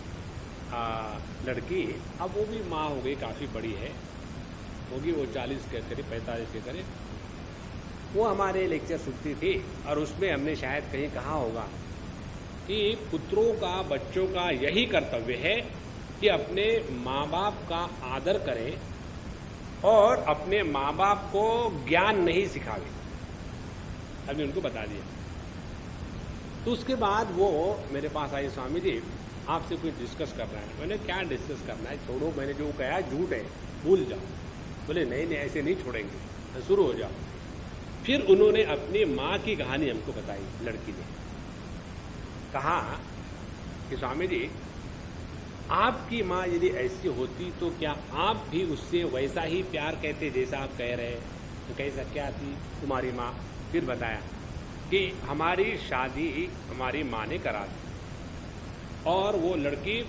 लड़की, अब वो भी मां हो गई, काफी बड़ी है, होगी वो 40 के करीब, 45 के करीब। वो हमारे लेक्चर सुनती थी और उसमें हमने शायद कहीं कहा होगा कि पुत्रों का, बच्चों का यही कर्तव्य है कि अपने माँ बाप का आदर करें और अपने माँ बाप को ज्ञान नहीं सिखावे। हमने उनको बता दिया। तो उसके बाद वो मेरे पास आई, स्वामी जी आपसे कुछ डिस्कस करना है। मैंने क्या डिस्कस करना है, छोड़ो, मैंने जो कहा झूठ है, भूल जाओ। बोले नहीं नहीं, ऐसे नहीं छोड़ेंगे, शुरू हो जाओ। फिर उन्होंने अपनी माँ की कहानी हमको बताई। लड़की ने कहा कि स्वामी जी आपकी माँ यदि ऐसी होती तो क्या आप भी उससे वैसा ही प्यार कहते जैसा आप कह रहे हैं? तो कैसा क्या थी तुम्हारी माँ? फिर बताया कि हमारी शादी हमारी माँ ने करा दी और वो लड़की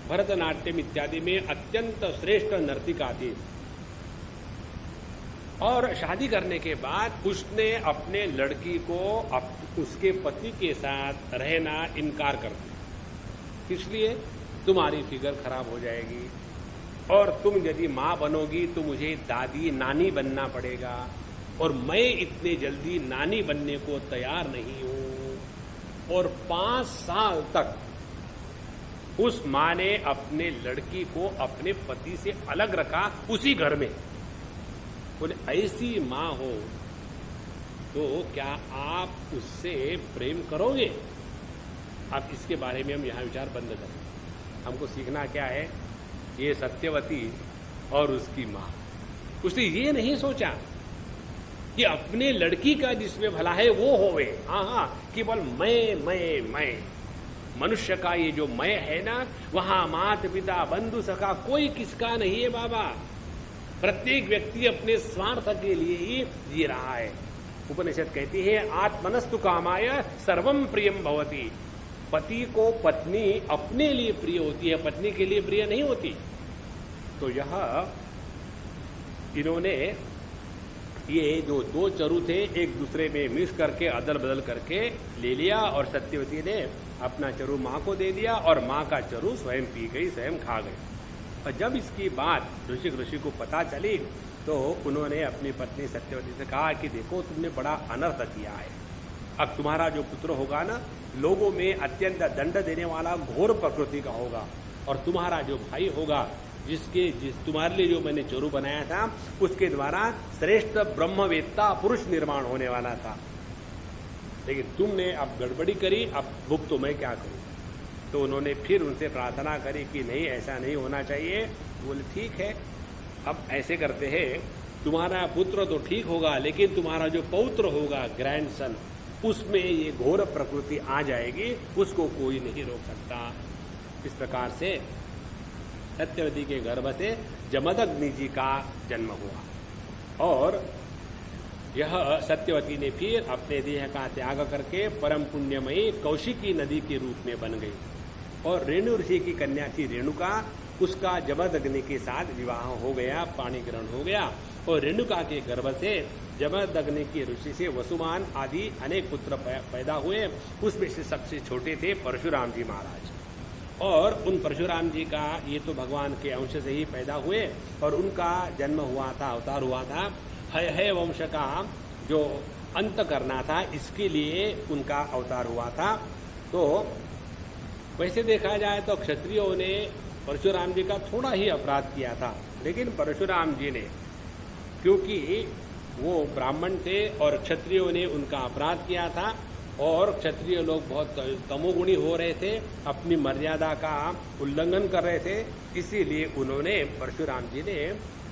भरतनाट्यम इत्यादि में अत्यंत श्रेष्ठ नर्तिका थी और शादी करने के बाद उसने अपने लड़की को उसके पति के साथ रहना इनकार कर दिया। इसलिए तुम्हारी फिगर खराब हो जाएगी और तुम यदि मां बनोगी तो मुझे दादी नानी बनना पड़ेगा और मैं इतने जल्दी नानी बनने को तैयार नहीं हूं। और 5 साल तक उस मां ने अपने लड़की को अपने पति से अलग रखा उसी घर में। बोले ऐसी मां हो तो क्या आप उससे प्रेम करोगे? अब इसके बारे में हम यहां विचार बंद करें। हमको सीखना क्या है? ये सत्यवती और उसकी मां, उसने ये नहीं सोचा कि अपने लड़की का जिसमें भला है वो होवे। हाँ, केवल मैं मनुष्य का ये जो मैं है ना, वहां माता पिता बंधु सखा कोई किसका नहीं है बाबा। प्रत्येक व्यक्ति अपने स्वार्थ के लिए ही जी रहा है। उपनिषद कहती है आत्मनस्तु कामाय सर्वम प्रियम भवति। पति को पत्नी अपने लिए प्रिय होती है, पत्नी के लिए प्रिय नहीं होती। तो यह इन्होंने ये जो 2 चरु थे एक दूसरे में मिक्स करके अदल बदल करके ले लिया और सत्यवती ने अपना चरु मां को दे दिया और मां का चरु स्वयं पी गई, स्वयं खा गई। और जब इसकी बात ऋषि को पता चली तो उन्होंने अपनी पत्नी सत्यवती से कहा कि देखो तुमने बड़ा अनर्थ किया है। अब तुम्हारा जो पुत्र होगा ना, लोगों में अत्यंत दंड देने वाला घोर प्रकृति का होगा और तुम्हारा जो भाई होगा जिस तुम्हारे लिए जो मैंने चोरू बनाया था उसके द्वारा श्रेष्ठ ब्रह्मवेत्ता पुरुष निर्माण होने वाला था। लेकिन तुमने अब गड़बड़ी करी, अब भुग तो मैं क्या करूं? तो उन्होंने फिर उनसे प्रार्थना करी कि नहीं ऐसा नहीं होना चाहिए। बोले ठीक है, अब ऐसे करते हैं, तुम्हारा पुत्र तो ठीक होगा लेकिन तुम्हारा जो पौत्र होगा, ग्रैंडसन, उसमें ये घोर प्रकृति आ जाएगी, उसको कोई नहीं रोक सकता। इस प्रकार से सत्यवती के गर्भ से जमदग्नि जी का जन्म हुआ और यह सत्यवती ने फिर अपने देह का त्याग करके परम पुण्यमयी कौशिकी नदी के रूप में बन गई और रेणु ऋषि की कन्या थी रेणुका, उसका जमदग्नि के साथ विवाह हो गया, पाणी ग्रहण हो गया और रेणुका के गर्भ से जमदग्नि की ऋषि से वसुमान आदि अनेक पुत्र पैदा हुए। उसमें से सबसे छोटे थे परशुराम जी महाराज और उन परशुराम जी का ये तो भगवान के अंश से ही पैदा हुए और उनका जन्म हुआ था, अवतार हुआ था है वंश का जो अंत करना था, इसके लिए उनका अवतार हुआ था। तो वैसे देखा जाए तो क्षत्रियों ने परशुराम जी का थोड़ा ही अपराध किया था, लेकिन परशुराम जी ने, क्योंकि वो ब्राह्मण थे और क्षत्रियों ने उनका अपराध किया था और क्षत्रिय लोग बहुत तमोगुणी हो रहे थे, अपनी मर्यादा का उल्लंघन कर रहे थे, इसीलिए उन्होंने परशुराम जी ने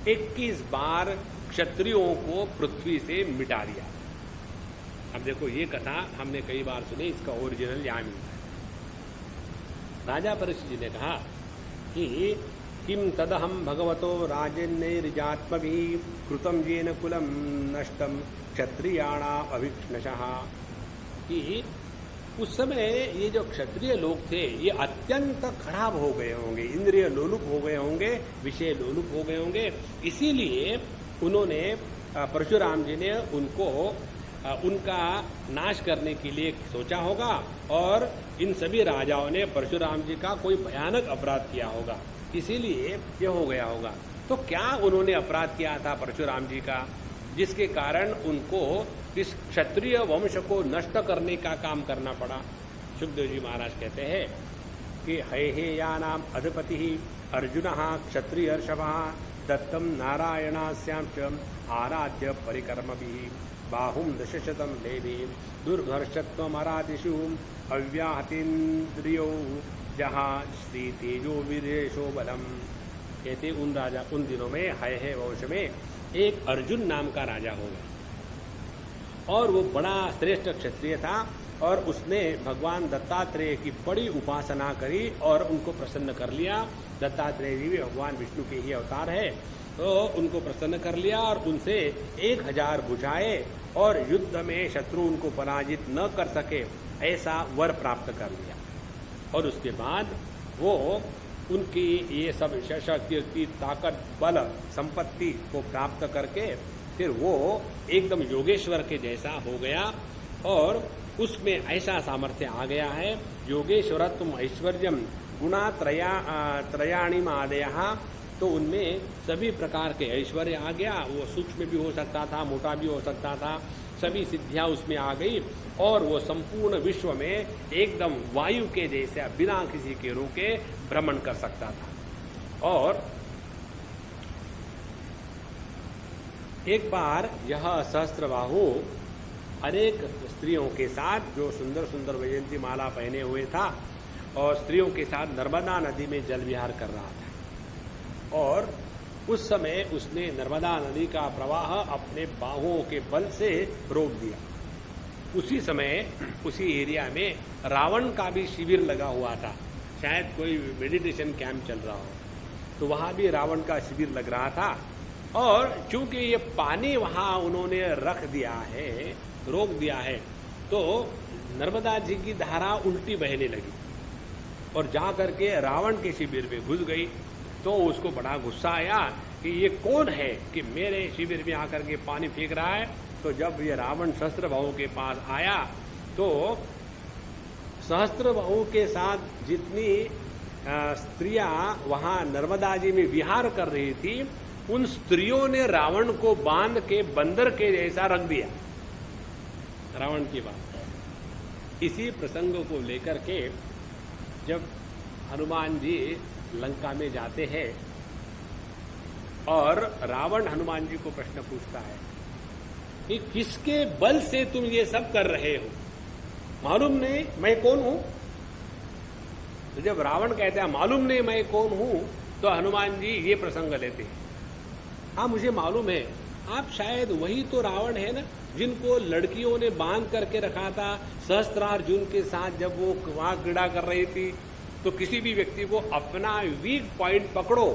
21 बार क्षत्रियों को पृथ्वी से मिटा दिया। अब देखो ये कथा हमने कई बार सुनी, इसका ओरिजिनल यहाँ मिलता है। राजा परीक्षित जी ने कहा कि किम तदहम भगवतो राजेन्नैर्जात्मभिः कृतं येन कुलं नष्टम क्षत्रियाणाम अभिक्ष्णशः, कि उस समय ये जो क्षत्रिय लोग थे ये अत्यंत खराब हो गए होंगे, इंद्रिय लोलुप हो गए होंगे, विषय लोलुप हो गए होंगे, इसीलिए उन्होंने परशुराम जी ने उनको उनका नाश करने के लिए सोचा होगा और इन सभी राजाओं ने परशुराम जी का कोई भयानक अपराध किया होगा, इसीलिए ये हो गया होगा। तो क्या उन्होंने अपराध किया था परशुराम जी का, जिसके कारण उनको इस क्षत्रिय वंश को नष्ट करने का काम करना पड़ा? सुखदेव जी महाराज कहते हैं कि हैहेयानाम अधिपति अर्जुन क्षत्रियर्षभः दत्तम नारायणास्यां च आराध्य परिकर्मभिः बाहुम दशशतम लेभे दुर्घर्षत्वमरादिषु अव्याहतीन्द्रियो जहाँ श्री तेजो वीरेशो बलम। कहते उन दिनों में है वंश में एक अर्जुन नाम का राजा होगा और वो बड़ा श्रेष्ठ क्षत्रिय था और उसने भगवान दत्तात्रेय की बड़ी उपासना करी और उनको प्रसन्न कर लिया। दत्तात्रेय जी भी भगवान विष्णु के ही अवतार है, तो उनको प्रसन्न कर लिया और उनसे 1000 बुझाए और युद्ध में शत्रु उनको पराजित न कर सके ऐसा वर प्राप्त कर लिया। और उसके बाद वो उनकी ये सब शक्ति, ताकत, बल, संपत्ति को प्राप्त करके फिर वो एकदम योगेश्वर के जैसा हो गया और उसमें ऐसा सामर्थ्य आ गया है। योगेश्वरत्व ऐश्वर्यम गुणा त्रयाणिम आदयः, तो उनमें सभी प्रकार के ऐश्वर्य आ गया। वो सूक्ष्म भी हो सकता था, मोटा भी हो सकता था, सभी सिद्धियां उसमें आ गई और वो संपूर्ण विश्व में एकदम वायु के जैसे बिना किसी के रोके भ्रमण कर सकता था। और एक बार यह सहस्त्रबाहु अनेक स्त्रियों के साथ, जो सुंदर सुंदर वैजयंती माला पहने हुए था और स्त्रियों के साथ नर्मदा नदी में जल विहार कर रहा था और उस समय उसने नर्मदा नदी का प्रवाह अपने बाहों के बल से रोक दिया। उसी समय उसी एरिया में रावण का भी शिविर लगा हुआ था, शायद कोई मेडिटेशन कैंप चल रहा हो, तो वहां भी रावण का शिविर लग रहा था। और चूंकि ये पानी वहां उन्होंने रख दिया है, रोक दिया है, तो नर्मदा जी की धारा उल्टी बहने लगी और जा करके रावण के शिविर में घुस गई। तो उसको बड़ा गुस्सा आया कि ये कौन है कि मेरे शिविर में आकर के पानी फेंक रहा है। तो जब ये रावण सहस्त्रबाहु के पास आया तो सहस्त्रबाहु के साथ जितनी स्त्रियां वहां नर्मदा जी में विहार कर रही थी, उन स्त्रियों ने रावण को बांध के बंदर के जैसा रख दिया। रावण की बात। इसी प्रसंग को लेकर के जब हनुमान जी लंका में जाते हैं और रावण हनुमान जी को प्रश्न पूछता है कि किसके बल से तुम ये सब कर रहे हो, मालूम नहीं मैं कौन हूं। तो जब रावण कहता है मालूम नहीं मैं कौन हूं, तो हनुमान जी ये प्रसंग लेते हैं, हाँ मुझे मालूम है, आप शायद वही तो रावण है ना जिनको लड़कियों ने बांध करके रखा था सहस्त्रार्जुन के साथ। जब वो वहां क्रीड़ा कर रही थी तो किसी भी व्यक्ति को अपना वीक पॉइंट पकड़ो,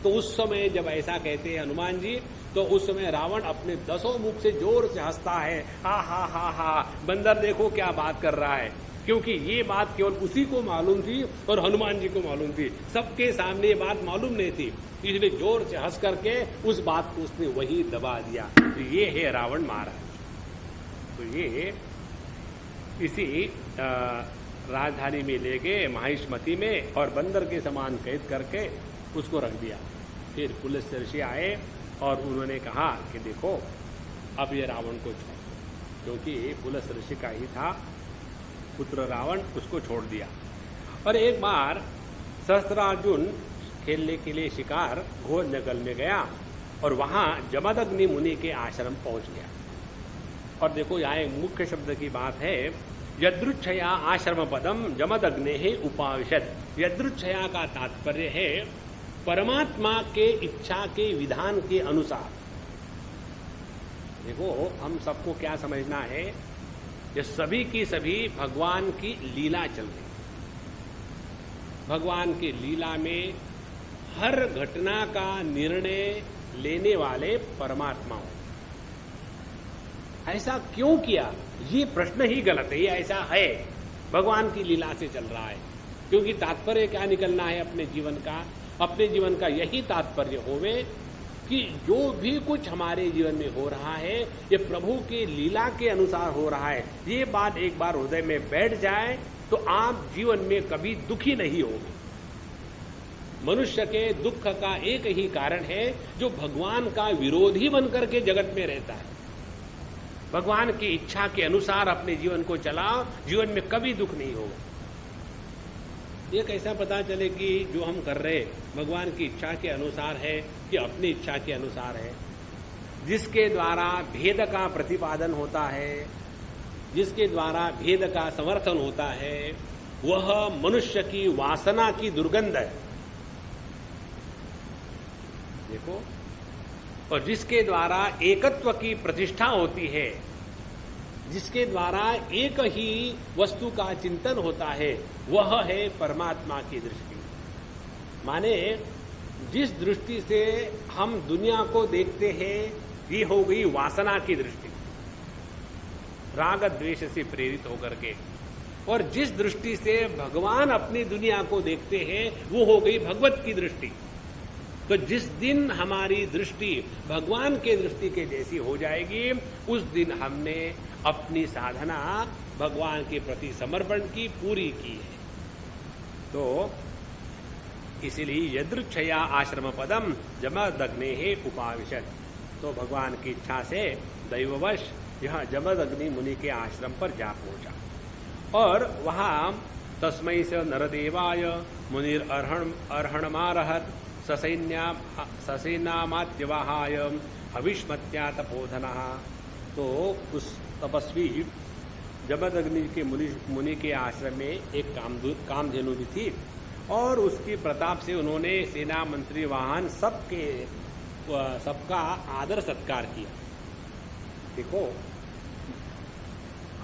तो उस समय जब ऐसा कहते हैं हनुमान जी, तो उस समय रावण अपने 10 मुख से जोर से हंसता है, हा हा हा हा, बंदर देखो क्या बात कर रहा है। क्योंकि ये बात केवल उसी को मालूम थी और हनुमान जी को मालूम थी, सबके सामने ये बात मालूम नहीं थी, इसलिए जोर से हंस करके उस बात को उसने वही दबा दिया। तो ये है रावण महाराज। तो ये इसी राजधानी में ले गए माहिष्मती में और बंदर के समान कैद करके उसको रख दिया। फिर पुलिस ऋषि आए और उन्होंने कहा कि देखो अब ये रावण को छोड़, क्योंकि पुलिस ऋषि का ही था पुत्र रावण, उसको छोड़ दिया। और एक बार सहस्त्रार्जुन खेलने के लिए शिकार घोर जंगल में गया और वहां जमदग्नि मुनि के आश्रम पहुंच गया। और देखो यहाँ एक मुख्य शब्द की बात है, यदृच्छया आश्रम पदम जमदग्ने ही उपाविशद। यदृच्छया का तात्पर्य है परमात्मा के इच्छा के विधान के अनुसार। देखो हम सबको क्या समझना है ये सभी की सभी भगवान की लीला चल रही। भगवान की लीला में हर घटना का निर्णय लेने वाले परमात्मा हो। ऐसा क्यों किया, ये प्रश्न ही गलत है। ये ऐसा है, भगवान की लीला से चल रहा है। क्योंकि तात्पर्य क्या निकलना है अपने जीवन का? अपने जीवन का यही तात्पर्य होवे कि जो भी कुछ हमारे जीवन में हो रहा है ये प्रभु के लीला के अनुसार हो रहा है। ये बात एक बार हृदय में बैठ जाए तो आप जीवन में कभी दुखी नहीं होंगे। मनुष्य के दुख का एक ही कारण है, जो भगवान का विरोधी बनकर के जगत में रहता है। भगवान की इच्छा के अनुसार अपने जीवन को चलाओ, जीवन में कभी दुख नहीं होगा। ये कैसा पता चले कि जो हम कर रहे भगवान की इच्छा के अनुसार है कि अपनी इच्छा के अनुसार है? जिसके द्वारा भेद का प्रतिपादन होता है, जिसके द्वारा भेद का समर्थन होता है, वह मनुष्य की वासना की दुर्गंध है। देखो, और जिसके द्वारा एकत्व की प्रतिष्ठा होती है, जिसके द्वारा एक ही वस्तु का चिंतन होता है, वह है परमात्मा की दृष्टि। माने जिस दृष्टि से हम दुनिया को देखते हैं, ये हो गई वासना की दृष्टि, राग द्वेष से प्रेरित होकर के। और जिस दृष्टि से भगवान अपनी दुनिया को देखते हैं, वो हो गई भगवत की दृष्टि। तो जिस दिन हमारी दृष्टि भगवान के दृष्टि के जैसी हो जाएगी, उस दिन हमने अपनी साधना भगवान के प्रति समर्पण की पूरी की है। तो इसलिए यदृच्छया आश्रम पदम जमदग्ने उपाविशत। तो भगवान की इच्छा से दैववश यह जमदग्नि मुनि के आश्रम पर जा पहुंचा और वहां तस्मै से नरदेवाय मुनिर अर्हणमारहत ससैन्यामात्यवाहाय हविष्मत्या तपोधना। तो उस तपस्वी जमदग्नि के मुनि के आश्रम में एक कामधेनु भी थी और उसकी प्रताप से उन्होंने सेना मंत्री वाहन सबका आदर सत्कार किया। देखो,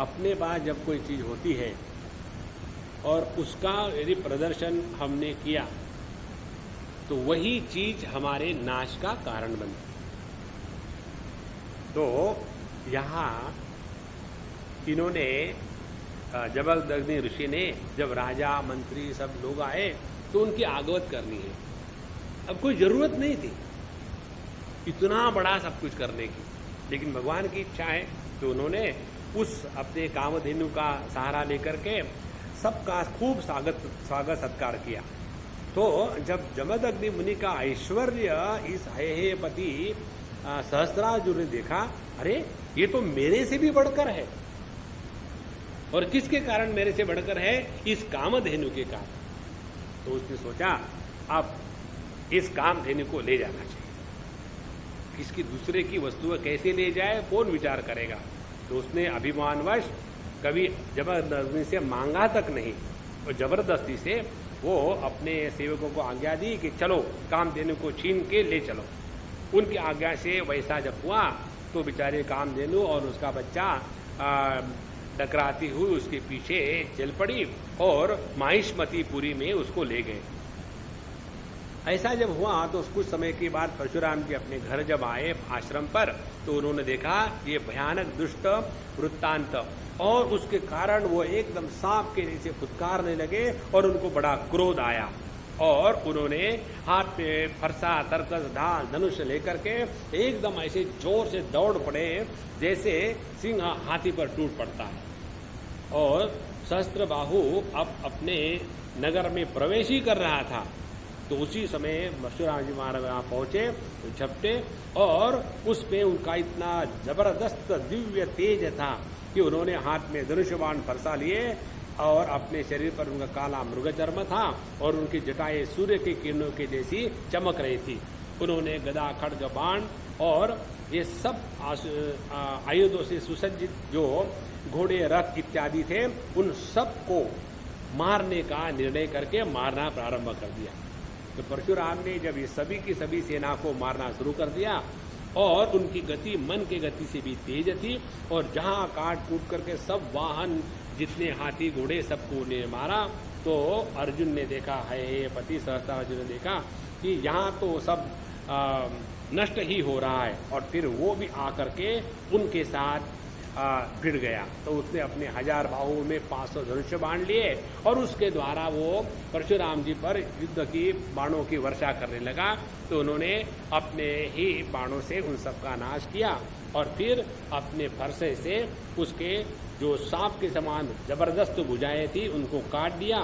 अपने पास जब कोई चीज होती है और उसका यदि प्रदर्शन हमने किया तो वही चीज हमारे नाश का कारण बनती। तो यहां इन्होंने जमदग्नि ऋषि ने जब राजा मंत्री सब लोग आए तो उनकी आगवत करनी है। अब कोई जरूरत नहीं थी इतना बड़ा सब कुछ करने की, लेकिन भगवान की इच्छा है तो उन्होंने उस अपने कामधेनु का सहारा लेकर के सबका खूब स्वागत सत्कार किया। तो जब जमदग्नि मुनि का ऐश्वर्य इस हेयपति सहस्रार्जुन ने देखा, अरे ये तो मेरे से भी बढ़कर है। और किसके कारण मेरे से बढ़कर है? इस कामधेनु के कारण। तो उसने सोचा अब इस कामधेनु को ले जाना चाहिए। किसकी दूसरे की वस्तु कैसे ले जाए, कौन विचार करेगा? तो उसने अभिमानवश कभी जबरदस्ती से मांगा तक नहीं, और जबरदस्ती से वो अपने सेवकों को आज्ञा दी कि चलो कामधेनु को छीन के ले चलो। उनकी आज्ञा से वैसा जब हुआ तो बेचारे कामधेनु और उसका बच्चा टकराती हुई उसके पीछे चल पड़ी और माहिष्मतीपुरी में उसको ले गए। ऐसा जब हुआ तो कुछ समय के बाद परशुराम जी अपने घर जब आए आश्रम पर, तो उन्होंने देखा ये भयानक दुष्ट वृत्तांत, और उसके कारण वो एकदम सांप के नीचे फुदकारने लगे और उनको बड़ा क्रोध आया और उन्होंने हाथ में फरसा, तरकस, ढाल, धनुष लेकर के एकदम ऐसे जोर से दौड़ पड़े जैसे सिंह हाथी पर टूट पड़ता है। और सहस्त्रबाहु अब अपने नगर में प्रवेश ही कर रहा था। तो उसी समय परशुराम जी महाराज वहां पहुंचे, तो झपटे, और उसमें उनका इतना जबरदस्त दिव्य तेज था कि उन्होंने हाथ में धनुष्यबाण फरसा लिए और अपने शरीर पर उनका काला मृगचर्म था और उनकी जटाएं सूर्य की किरणों के जैसी चमक रही थी। उन्होंने गदा, खड्ग, बाण और ये सब आयुधों से सुसज्जित जो घोड़े, रथ इत्यादि थे, उन सबको मारने का निर्णय करके मारना प्रारंभ कर दिया। तो परशुराम ने जब ये सभी की सभी सेना को मारना शुरू कर दिया और उनकी गति मन के गति से भी तेज थी, और जहां काट कूट करके सब वाहन, जितने हाथी घोड़े, सबको ने मारा। तो अर्जुन ने देखा, है पति सहस्त्रार्जुन ने देखा कि यहाँ तो सब नष्ट ही हो रहा है, और फिर वो भी आकर के उनके साथ भिड़ गया। तो उसने अपने 1000 बाहुओं में 500 धनुष्य बाण लिए, और उसके द्वारा वो परशुराम जी पर युद्ध की बाणों की वर्षा करने लगा। तो उन्होंने अपने ही बाणों से उन सबका नाश किया, और फिर अपने फरसे से उसके जो सांप के समान जबरदस्त भुजाएं थी उनको काट दिया,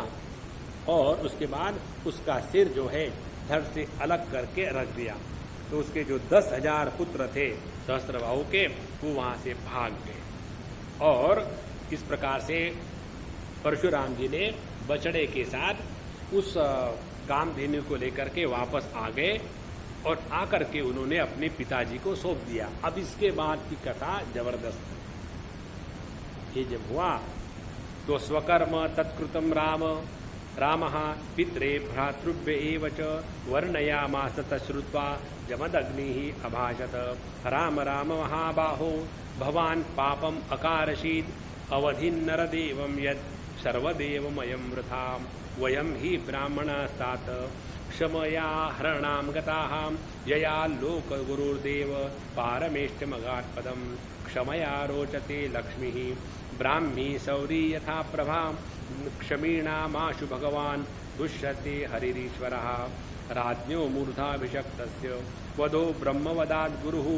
और उसके बाद उसका सिर जो है धड़ से अलग करके रख दिया। तो उसके जो 10,000 पुत्र थे सहस्त्रबाहु के, वो वहां से भाग गए। और इस प्रकार से परशुराम जी ने बछड़े के साथ उस कामधेनु को लेकर के वापस आ गए, और आकर के उन्होंने अपने पिताजी को सौंप दिया। अब इसके बाद की कथा जबरदस्त। ये जब हुआ तो स्वकर्म तत्कृतम रामः पित्रे भ्रातृभ्य एव च वर्णयामास तश्रुत्वा जमदग्निः अभाषत। राम राम महाबाहो भवान् पापम अकारशीद अवधिन्नरदेवं यत् सर्वदेवमयं वृथा वयं हि ब्राह्मणास्तात क्षमया हरणां गताः यया लोकगुरुर्देव पारमेष्टमगात्पदं क्षमया रोचते लक्ष्मीः ब्राह्मी सौरी यथा प्रभा क्षमीणामाशु भगवान् दुष्यते हरिरीश्वरः राज्ञो मूर्धाभिषक्तस्य वधो ब्रह्मवदात् गुरुः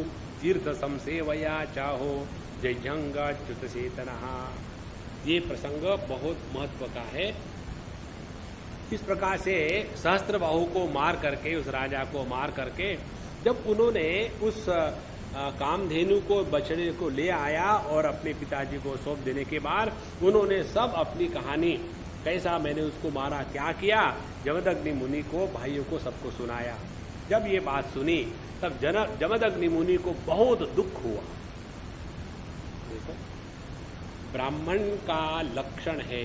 तीर्थ संसेवया चाहो जय्यंगाच्युतचेतनः। ये प्रसंग बहुत महत्व का है। इस प्रकार से सहस्त्रबाहु को मार करके, उस राजा को मार करके, जब उन्होंने उस कामधेनु को, बछड़े को ले आया और अपने पिताजी को सौंप देने के बाद उन्होंने सब अपनी कहानी, कैसा मैंने उसको मारा, क्या किया, जमदग्नि मुनि को, भाइयों को, सबको सुनाया। जब ये बात सुनी तब जमदग्नि मुनि को बहुत दुख हुआ। देखो, ब्राह्मण का लक्षण है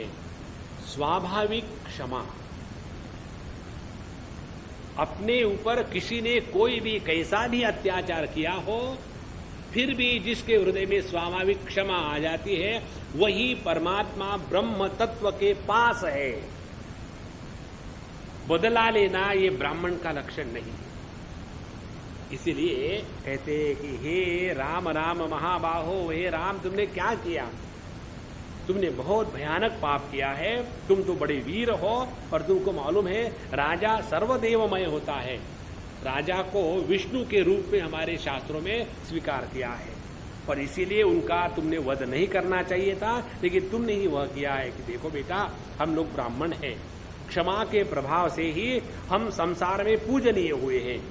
स्वाभाविक क्षमा। अपने ऊपर किसी ने कोई भी कैसा भी अत्याचार किया हो, फिर भी जिसके हृदय में स्वाभाविक क्षमा आ जाती है, वही परमात्मा ब्रह्म तत्व के पास है। बदला लेना ये ब्राह्मण का लक्षण नहीं। इसीलिए कहते हैं कि हे राम राम महाबाहो, हे राम तुमने क्या किया, तुमने बहुत भयानक पाप किया है। तुम तो बड़े वीर हो, और तुमको मालूम है राजा सर्वदेवमय होता है। राजा को विष्णु के रूप में हमारे शास्त्रों में स्वीकार किया है, और इसीलिए उनका तुमने वध नहीं करना चाहिए था, लेकिन तुमने ही वह किया है कि देखो बेटा, हम लोग ब्राह्मण हैं, क्षमा के प्रभाव से ही हम संसार में पूजनीय हुए हैं,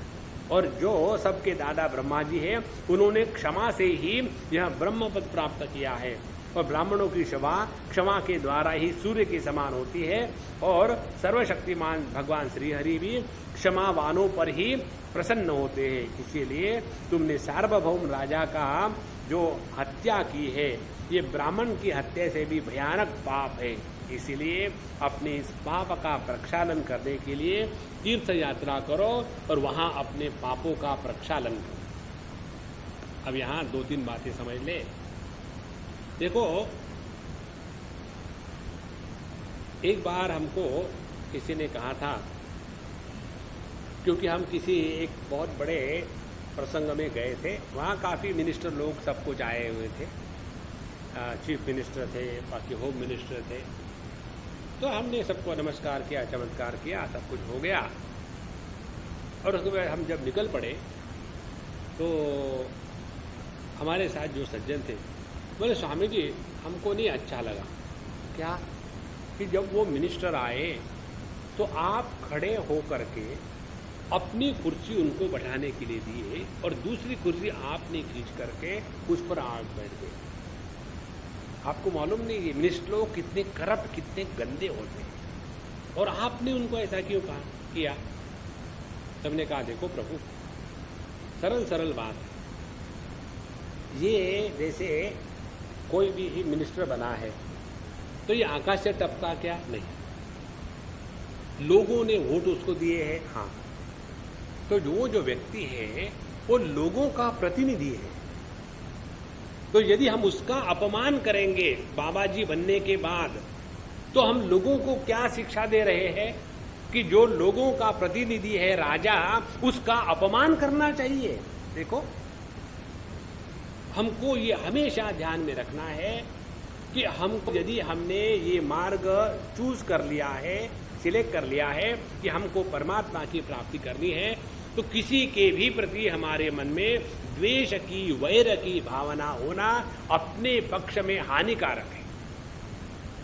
और जो सबके दादा ब्रह्मा जी हैं, उन्होंने क्षमा से ही यह ब्रह्म पद प्राप्त किया है। और ब्राह्मणों की सभा क्षमा के द्वारा ही सूर्य के समान होती है, और सर्वशक्तिमान भगवान श्रीहरि भी क्षमावानों पर ही प्रसन्न होते हैं। इसीलिए तुमने सार्वभौम राजा का जो हत्या की है, ये ब्राह्मण की हत्या से भी भयानक पाप है। इसीलिए अपने इस पाप का प्रक्षालन करने के लिए तीर्थ यात्रा करो, और वहां अपने पापों का प्रक्षालन करो। अब यहां 2-3 बातें समझ ले। देखो, एक बार हमको किसी ने कहा था, क्योंकि हम किसी एक बहुत बड़े प्रसंग में गए थे, वहाँ काफ़ी मिनिस्टर लोग सब कुछ आए हुए थे, चीफ मिनिस्टर थे, बाकी होम मिनिस्टर थे। तो हमने सबको नमस्कार किया, चमत्कार किया, सब कुछ हो गया। और उसके बाद हम जब निकल पड़े तो हमारे साथ जो सज्जन थे बोले, स्वामी जी हमको नहीं अच्छा लगा। क्या? कि जब वो मिनिस्टर आए तो आप खड़े होकर के अपनी कुर्सी उनको बैठाने के लिए दिए, और दूसरी कुर्सी आपने खींच करके उस पर आप बैठ गए। आपको मालूम नहीं ये मिनिस्टर लोग कितने करप्ट, कितने गंदे होते हैं, और आपने उनको ऐसा क्यों किया? सबने कहा, देखो प्रभु, सरल सरल बात है, ये जैसे कोई भी ही मिनिस्टर बना है तो ये आकाश से टपका क्या? नहीं, लोगों ने वोट उसको दिए हैं। हाँ, तो जो व्यक्ति है वो लोगों का प्रतिनिधि है। तो यदि हम उसका अपमान करेंगे बाबा जी बनने के बाद, तो हम लोगों को क्या शिक्षा दे रहे हैं कि जो लोगों का प्रतिनिधि है राजा, उसका अपमान करना चाहिए। देखो, हमको ये हमेशा ध्यान में रखना है कि हमको यदि हमने ये मार्ग चूज कर लिया है, सिलेक्ट कर लिया है कि हमको परमात्मा की प्राप्ति करनी है, तो किसी के भी प्रति हमारे मन में द्वेष की, वैर की भावना होना अपने पक्ष में हानिकारक है।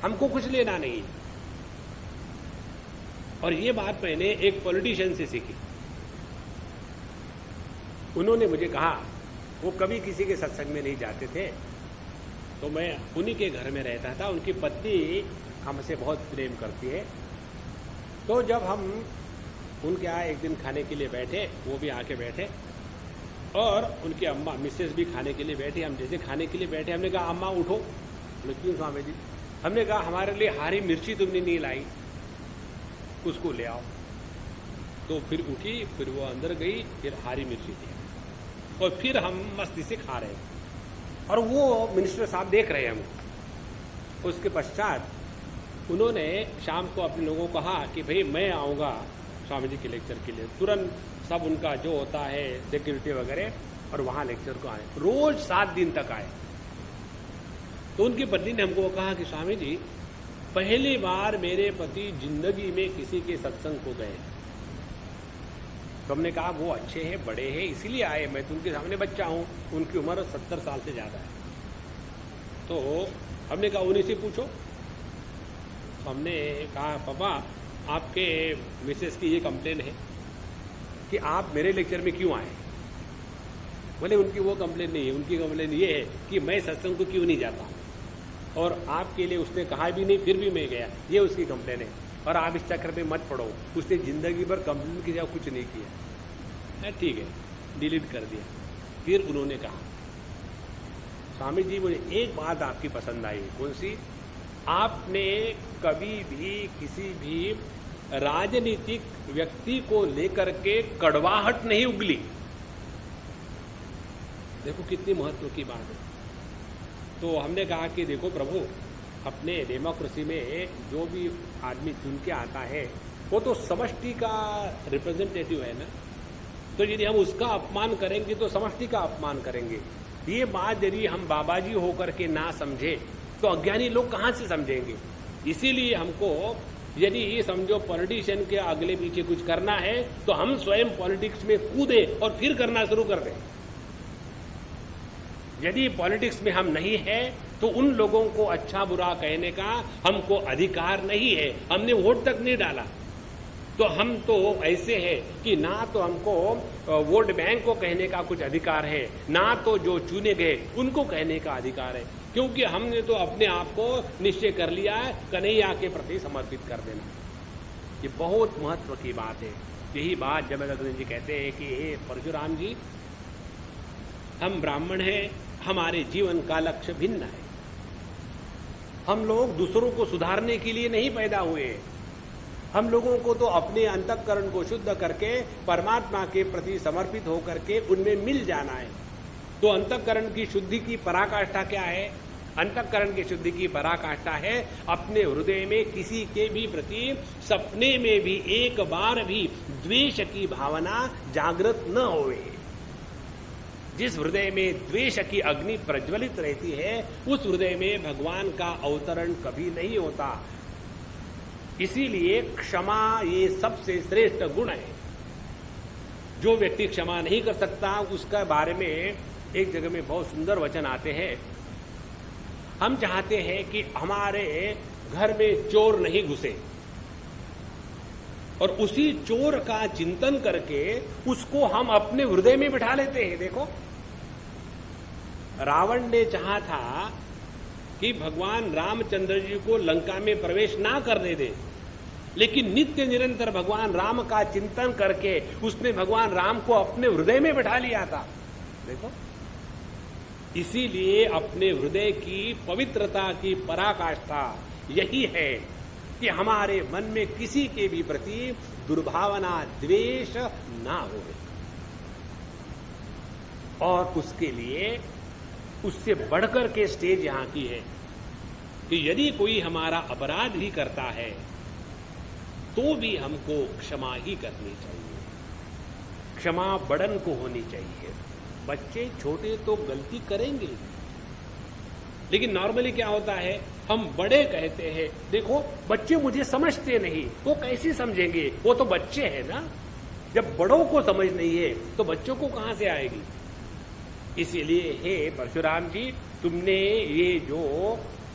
हमको कुछ लेना नहीं। और ये बात मैंने एक पॉलिटिशियन से सीखी। उन्होंने मुझे कहा, वो कभी किसी के सत्संग में नहीं जाते थे, तो मैं उन्हीं के घर में रहता था। उनकी पत्नी हमसे बहुत प्रेम करती है। तो जब हम उनके यहाँ एक दिन खाने के लिए बैठे, वो भी आके बैठे और उनकी अम्मा मिसेस भी खाने के लिए बैठी। हम जैसे खाने के लिए बैठे, हमने कहा अम्मा उठो। बोले क्यों स्वामी जी? हमने कहा हमारे लिए हरी मिर्ची तुमने नहीं लाई, उसको ले आओ। तो फिर उठी, फिर वो अंदर गई, फिर हरी मिर्ची दी और फिर हम मस्ती से खा रहे हैं और वो मिनिस्टर साहब देख रहे हैं हमको। उसके पश्चात उन्होंने शाम को अपने लोगों को कहा कि भाई मैं आऊँगा स्वामी जी के लेक्चर के लिए। तुरंत सब उनका जो होता है सिक्योरिटी वगैरह, और वहाँ लेक्चर को आए। रोज 7 दिन तक आए। तो उनकी पत्नी ने हमको कहा कि स्वामी जी, पहली बार मेरे पति जिंदगी में किसी के सत्संग को गए। तो हमने कहा वो अच्छे हैं, बड़े हैं, इसीलिए आए। मैं तो उनके सामने बच्चा हूं, उनकी उम्र 70 साल से ज्यादा है। तो हमने कहा उन्हीं से पूछो। तो हमने कहा पापा, आपके मिसेस की ये कंप्लेन है कि आप मेरे लेक्चर में क्यों आए। बोले उनकी वो कंप्लेन नहीं है, उनकी कंप्लेन ये है कि मैं सत्संग को क्यों नहीं जाता, और आपके लिए उसने कहा भी नहीं, फिर भी मैं गया, ये उसकी कंप्लेन है। और आप इस चक्कर में मत पड़ो, उसने जिंदगी भर कंप्लेन की जगह कुछ नहीं किया। ठीक है, डिलीट कर दिया। फिर उन्होंने कहा स्वामी जी, मुझे एक बात आपकी पसंद आई। कौन सी? आपने कभी भी किसी भी राजनीतिक व्यक्ति को लेकर के कड़वाहट नहीं उगली। देखो कितनी महत्व की बात है। तो हमने कहा कि देखो प्रभु, अपने डेमोक्रेसी में जो भी आदमी चुन के आता है वो तो समष्टि का रिप्रेजेंटेटिव है ना। तो यदि हम उसका अपमान करेंगे तो समष्टि का अपमान करेंगे। ये बात यदि हम बाबा जी होकर के ना समझे तो अज्ञानी लोग कहां से समझेंगे। इसीलिए हमको यदि ये समझो पॉलिटिशियन के अगले पीछे कुछ करना है तो हम स्वयं पॉलिटिक्स में कूदे और फिर करना शुरू कर दें। यदि पॉलिटिक्स में हम नहीं है तो उन लोगों को अच्छा बुरा कहने का हमको अधिकार नहीं है। हमने वोट तक नहीं डाला, तो हम तो ऐसे हैं कि ना तो हमको वोट बैंक को कहने का कुछ अधिकार है, ना तो जो चुने गए उनको कहने का अधिकार है, क्योंकि हमने तो अपने आप को निश्चय कर लिया है कन्हैया के प्रति समर्पित कर देना। ये बहुत महत्व की बात है। यही बात जमदग्नि जी कहते हैं कि हे परशुराम जी, हम ब्राह्मण हैं, हमारे जीवन का लक्ष्य भिन्न है। हम लोग दूसरों को सुधारने के लिए नहीं पैदा हुए। हम लोगों को तो अपने अंतःकरण को शुद्ध करके परमात्मा के प्रति समर्पित होकर के उनमें मिल जाना है। तो अंतःकरण की शुद्धि की पराकाष्ठा क्या है? अंतःकरण की शुद्धि की पराकाष्ठा है अपने हृदय में किसी के भी प्रति सपने में भी एक बार भी द्वेष की भावना जागृत न होवे। जिस हृदय में द्वेष की अग्नि प्रज्वलित रहती है उस हृदय में भगवान का अवतरण कभी नहीं होता। इसीलिए क्षमा ये सबसे श्रेष्ठ गुण है। जो व्यक्ति क्षमा नहीं कर सकता उसका बारे में एक जगह में बहुत सुंदर वचन आते हैं। हम चाहते हैं कि हमारे घर में चोर नहीं घुसे, और उसी चोर का चिंतन करके उसको हम अपने हृदय में बिठा लेते हैं। देखो, रावण ने चाहा था कि भगवान रामचंद्र जी को लंका में प्रवेश ना करने दे, लेकिन नित्य निरंतर भगवान राम का चिंतन करके उसने भगवान राम को अपने हृदय में बिठा लिया था। देखो, इसीलिए अपने हृदय की पवित्रता की पराकाष्ठा यही है कि हमारे मन में किसी के भी प्रति दुर्भावना, द्वेष ना हो। और उसके लिए उससे बढ़कर के स्टेज यहां की है कि यदि कोई हमारा अपराध ही करता है तो भी हमको क्षमा ही करनी चाहिए, क्षमा बड़न को होनी चाहिए। बच्चे छोटे तो गलती करेंगे, लेकिन नॉर्मली क्या होता है, हम बड़े कहते हैं देखो बच्चे मुझे समझते नहीं, वो कैसे समझेंगे, वो तो बच्चे हैं ना। जब बड़ों को समझ नहीं है तो बच्चों को कहां से आएगी। इसीलिए हे परशुराम जी, तुमने ये जो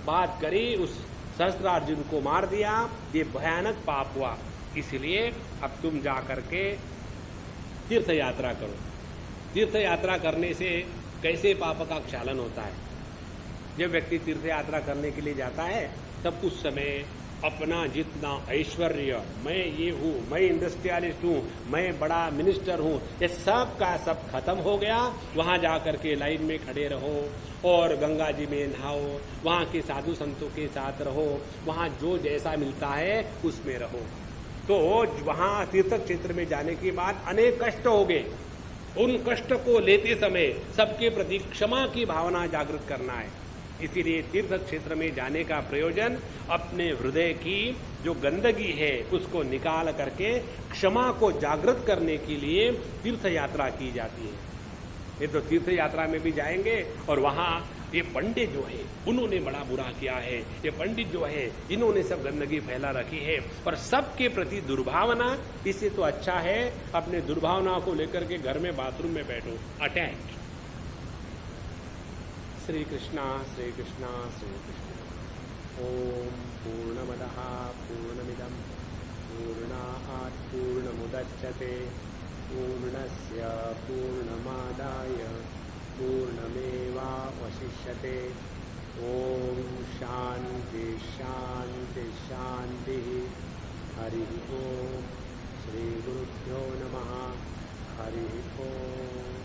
बात करी उस सहस्त्रार्जुन को मार दिया, ये भयानक पाप हुआ। इसलिए अब तुम जाकर के तीर्थ यात्रा करो। तीर्थ यात्रा करने से कैसे पाप का क्षालन होता है। जब व्यक्ति तीर्थ यात्रा करने के लिए जाता है तब उस समय अपना जितना ऐश्वर्य, मैं ये हूं, मैं इंडस्ट्रियलिस्ट हूं, मैं बड़ा मिनिस्टर हूं, ये सब का सब खत्म हो गया। वहां जाकर के लाइन में खड़े रहो और गंगा जी में नहाओ, वहां के साधु संतों के साथ रहो, वहां जो जैसा मिलता है उसमें रहो। तो वहां तीर्थ क्षेत्र में जाने के बाद अनेक कष्ट हो गए। उन कष्ट को लेते समय सबके प्रति क्षमा की भावना जागृत करना है। इसीलिए तीर्थ क्षेत्र में जाने का प्रयोजन अपने हृदय की जो गंदगी है उसको निकाल करके क्षमा को जागृत करने के लिए तीर्थ यात्रा की जाती है। ये तो तीर्थ यात्रा में भी जाएंगे और वहां ये पंडित जो है उन्होंने बड़ा बुरा किया है, ये पंडित जो है इन्होंने सब गंदगी फैला रखी है और सबके प्रति दुर्भावना। इससे तो अच्छा है अपने दुर्भावना को लेकर के घर में बाथरूम में बैठो, अटैच। श्री कृष्णा श्री कृष्णा श्री कृष्णा। ओम पूर्णमदः पूर्णमिदं पूर्णात् पूर्णमुदच्यते पूर्णस्य पूर्णमादाय पूर्णमेवावशिष्यते। ओम शांति शांति शांति। हरि ओम। श्री गुरुभ्यो नमः। हरि ओम।